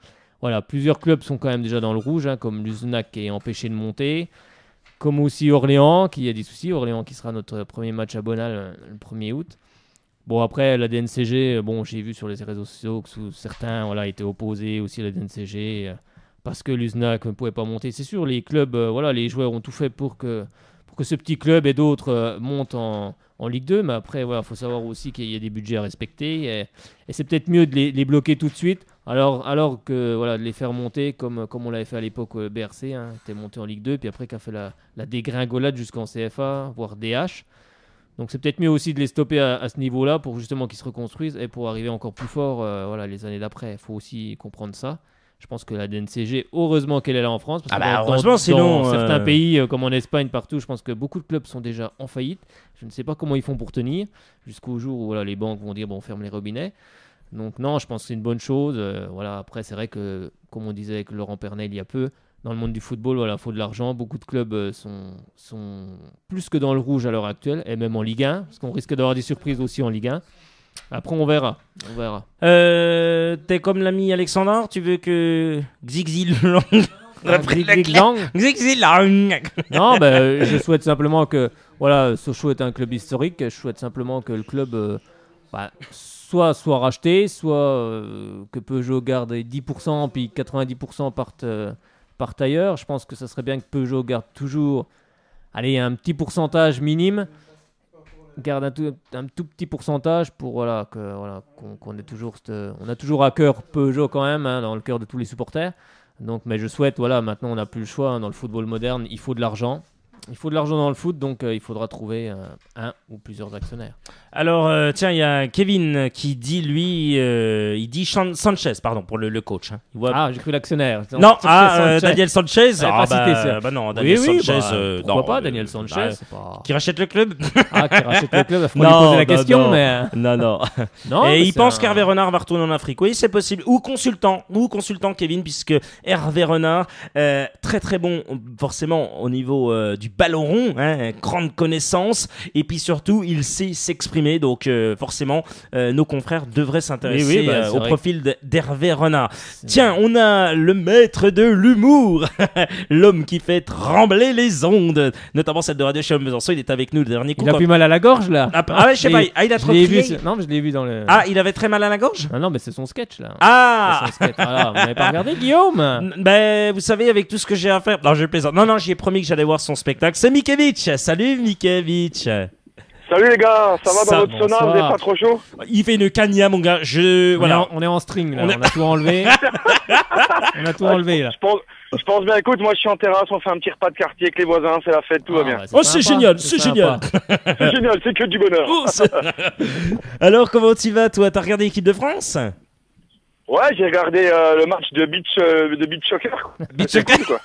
plusieurs clubs sont quand même déjà dans le rouge, comme Luznac qui est empêché de monter, comme aussi Orléans qui a des soucis, Orléans qui sera notre premier match à Bonal le 1er août. Bon, après la DNCG, j'ai vu sur les réseaux sociaux que certains étaient opposés aussi à la DNCG parce que Luznac ne pouvait pas monter. C'est sûr, les clubs, les joueurs ont tout fait pour que ce petit club et d'autres montent en Ligue 2, mais après, il faut savoir aussi qu'il y a des budgets à respecter, et c'est peut-être mieux de les bloquer tout de suite, alors que de les faire monter comme on l'avait fait à l'époque BRC, était monté en Ligue 2, puis après qui a fait la dégringolade jusqu'en CFA, voire DH. Donc c'est peut-être mieux aussi de les stopper à ce niveau-là pour justement qu'ils se reconstruisent et pour arriver encore plus fort les années d'après. Il faut aussi comprendre ça. Je pense que la DNCG, heureusement qu'elle est là en France. Parce que heureusement, sinon... Dans certains pays, comme en Espagne, partout, je pense que beaucoup de clubs sont déjà en faillite. Je ne sais pas comment ils font pour tenir, jusqu'au jour où les banques vont dire on ferme les robinets. Donc non, je pense que c'est une bonne chose. Après, c'est vrai que, comme on disait avec Laurent Pernel il y a peu, dans le monde du football, il faut de l'argent. Beaucoup de clubs sont plus que dans le rouge à l'heure actuelle, et même en Ligue 1, parce qu'on risque d'avoir des surprises aussi en Ligue 1. Après, on verra. T'es comme l'ami Alexandre, tu veux que Xixi-Lang Non, je souhaite simplement que Sochaux est un club historique. Je souhaite simplement que le club soit racheté, soit que Peugeot garde 10% puis 90% partent ailleurs. Je pense que ça serait bien que Peugeot garde toujours un petit pourcentage minime. Garde un tout petit pourcentage pour qu'on ait toujours on a toujours à cœur Peugeot quand même, dans le cœur de tous les supporters. Donc, mais je souhaite, maintenant on n'a plus le choix, dans le football moderne, il faut de l'argent. Il faut de l'argent dans le foot, donc il faudra trouver un ou plusieurs actionnaires. Alors, tiens, il y a Kevin qui dit, lui, il dit Sanchez, pardon, pour le coach. Hein. J'ai cru l'actionnaire. Non, Daniel Sanchez. Non, Daniel Sanchez. Pourquoi pas, Daniel Sanchez qui rachète le club. Qui rachète le club, il faut lui poser la question, mais... Non. Et il pense qu'Hervé Renard va retourner en Afrique. Oui, c'est possible. Ou consultant, Kevin, puisque Hervé Renard, très très bon, forcément, au niveau du ballon rond, grande connaissance, et puis surtout il sait s'exprimer, donc forcément nos confrères devraient s'intéresser au profil d'Hervé Renard. Tiens, on a le maître de l'humour, l'homme qui fait trembler les ondes, notamment celle de Radio Chalon Besançon. Il est avec nous le dernier coup. Il a plus mal à la gorge là. Je sais pas, il a trop crié. Non, mais je l'ai vu dans le... il avait très mal à la gorge. Non, mais c'est son sketch là. C'est son sketch. Voilà, vous n'avez pas regardé, Guillaume? Vous savez, avec tout ce que j'ai à faire, non, je plaisante. Non, j'y ai promis que j'allais voir son spectacle. C'est Mikevich. Salut Mikevich. Salut les gars, ça va dans votre sauna, vous n'êtes pas trop chaud? Il fait une cagna, mon gars. On est en string là, on a tout enlevé. On a tout enlevé là. Je pense bien, écoute, moi je suis en terrasse, on fait un petit repas de quartier avec les voisins, c'est la fête, tout va bien. C'est génial, c'est génial. C'est génial, c'est que du bonheur. Alors comment tu vas toi? T'as regardé l'équipe de France? Ouais, j'ai regardé le match de beach soccer. Beach soccer cool, quoi.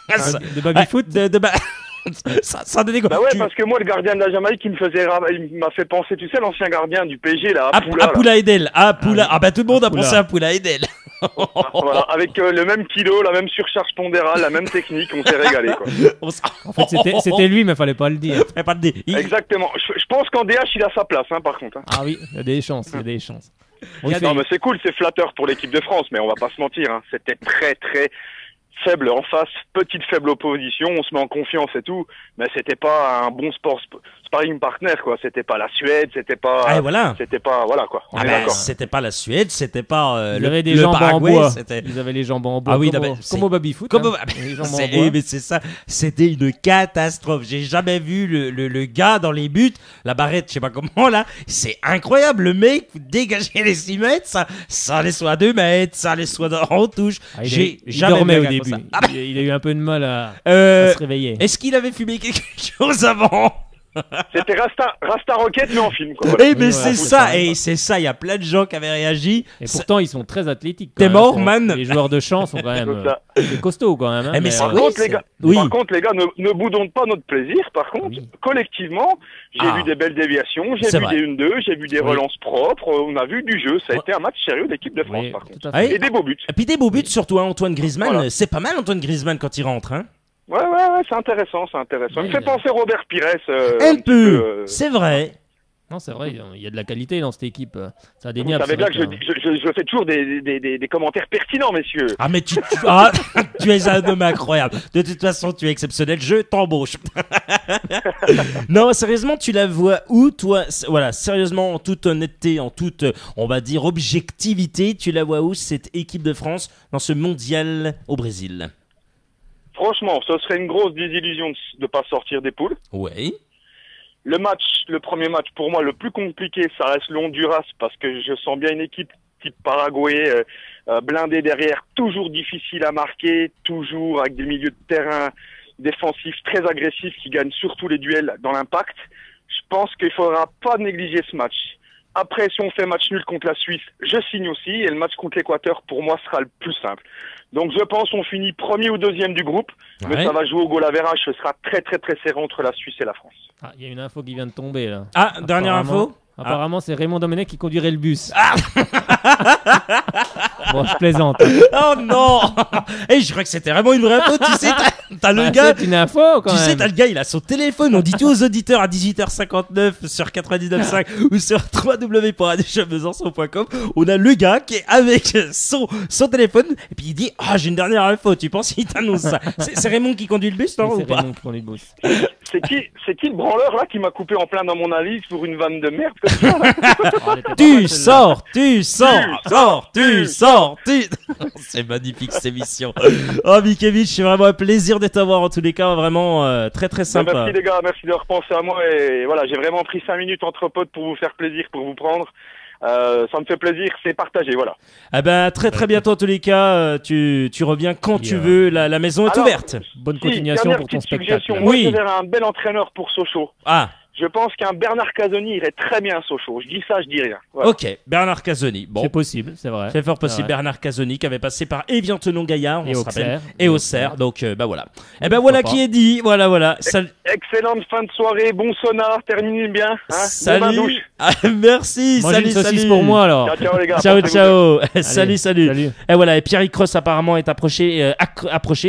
De baby-foot. Ça donnait quoi? Bah ouais, parce que moi, le gardien de la Jamaïque, il m'a fait penser, tu sais, l'ancien gardien du PSG, là, Poula Edel. Tout le monde a pensé à Poula Edel. Voilà, avec le même kilo, la même surcharge pondérale, la même technique, on s'est régalé, quoi. En fait, c'était lui, mais fallait pas le dire. Exactement. Je pense qu'en DH, il a sa place, par contre. Ah oui, il y a des chances, Non, mais c'est cool, c'est flatteur pour l'équipe de France, mais on va pas se mentir, c'était très très faible en face, petite faible opposition, on se met en confiance et tout, mais c'était pas un bon sparring partner, quoi. C'était pas la Suède, c'était pas quoi. C'était pas la Suède, c'était pas ils avaient des jambes en bois. Ils avaient les jambes en bois. Comme au baby-foot. Mais c'est ça, c'était une catastrophe. J'ai jamais vu le gars dans les buts, la barrette, je sais pas comment là, c'est incroyable. Le mec dégageait les 6 mètres, ça allait soit à 2 mètres, ça allait soit en touche. J'ai jamais vu au début. Il a eu un peu de mal à se réveiller. Est-ce qu'il avait fumé quelque chose avant? C'était Rasta Rocket mais en film, quoi. C'est ça, il y a plein de gens qui avaient réagi. Et pourtant ils sont très athlétiques. T'es mort, man. Les joueurs de champ sont quand même costauds quand même. Par contre les gars, ne boudons pas notre plaisir. Par contre, collectivement, j'ai vu des belles déviations, j'ai vu des 1-2, j'ai vu des relances propres, on a vu du jeu. Ça a été un match sérieux d'équipe de France, par contre. Et des beaux buts. Et puis des beaux buts surtout, Antoine Griezmann. Voilà. C'est pas mal Antoine Griezmann quand il rentre, Ouais, c'est intéressant. Il me fait penser Robert Pires. Un peu, c'est vrai. Non, c'est vrai, il y a de la qualité dans cette équipe. C'est indéniable. Vous savez bien que je fais toujours des commentaires pertinents, messieurs. Ah, mais tu es un homme incroyable. De toute façon, tu es exceptionnel. Je t'embauche. Non, sérieusement, tu la vois où, toi? Voilà, sérieusement, en toute honnêteté, en toute, on va dire, objectivité, tu la vois où, cette équipe de France, dans ce mondial au Brésil? Franchement, ce serait une grosse désillusion de ne pas sortir des poules. Oui. Le premier match, pour moi, le plus compliqué, ça reste le Honduras, parce que je sens bien une équipe type Paraguay, blindée derrière, toujours difficile à marquer, toujours avec des milieux de terrain défensifs très agressifs qui gagnent surtout les duels dans l'impact. Je pense qu'il faudra pas négliger ce match. Après, si on fait match nul contre la Suisse, je signe aussi, et le match contre l'Équateur, pour moi, sera le plus simple. Donc je pense qu'on finit premier ou deuxième du groupe, mais ça va jouer au goal average, ce sera très très très serré entre la Suisse et la France. Il y a une info qui vient de tomber là. Dernière info. Apparemment, c'est Raymond Domenech qui conduirait le bus. Bon, je plaisante. Oh non. Et je crois que c'était vraiment une vraie info. Tu sais, t'as le gars. C'est une info quand Tu même. sais, t'as le gars, il a son téléphone. On dit tout aux auditeurs à 18h59 sur 99.5 ou sur www.radiochampbesançon.com. On a le gars qui est avec son téléphone et puis il dit j'ai une dernière info. Tu penses qu'il t'annonce ça? C'est Raymond qui conduit le bus, non? Oui, ou c'est pas Raymond qui conduit le bus. C'est qui le branleur là qui m'a coupé en plein dans mon analyse pour une vanne de merde comme ça là Oh, elle était pas Tu mal, sors. C'est magnifique cette émission. Oh Mikevich, c'est vraiment un plaisir de t'avoir en tous les cas, vraiment très très sympa. Merci les gars, merci de repenser à moi et voilà, j'ai vraiment pris 5 minutes entre potes pour vous faire plaisir, pour vous prendre. Ça me fait plaisir, c'est partagé, voilà. Eh ben très bientôt en tous les cas, tu reviens quand tu veux, la maison est Alors, ouverte. Bonne continuation dernière pour ton petite spectacle. suggestion. Moi, Oui. je verrais un bel entraîneur pour Sochaux. Ah, Je pense qu'un Bernard Casoni irait très bien à Sochaux. Je dis ça, je dis rien. Voilà. ok, Bernard Casoni. Bon, C'est possible, c'est vrai. c'est fort possible. C'est vrai. Bernard Casoni qui avait passé par Évian-Tenon-Gaillard, on Et se Auxerre. rappelle, et Auxerre. Donc voilà. Eh ben voilà pas. qui est dit. Voilà. Salut. Excellente fin de soirée, bon sauna, terminez bien. Hein, bon bain douche. Salut. Ah, merci. Mangez une Salut. saucisse pour moi alors. Ciao les gars. Ciao, portez-vous bien. ciao. Salut. Salut. Et voilà, et Pierre Cross apparemment est approché,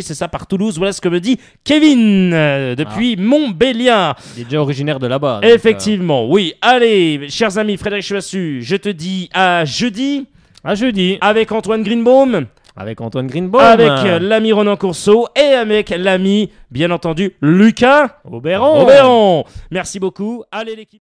c'est ça, par Toulouse. Voilà ce que me dit Kevin depuis Montbéliard. Il est déjà originaire de là-bas. donc, Effectivement, oui. Allez, chers amis, Frédéric Chevassu, je te dis à jeudi à jeudi. avec Antoine Greenbaum, Avec Antoine Greenbaum. avec l'ami Ronan Courceau et avec l'ami, bien entendu, Lucas Auberon. Auberon. Merci beaucoup. Allez l'équipe.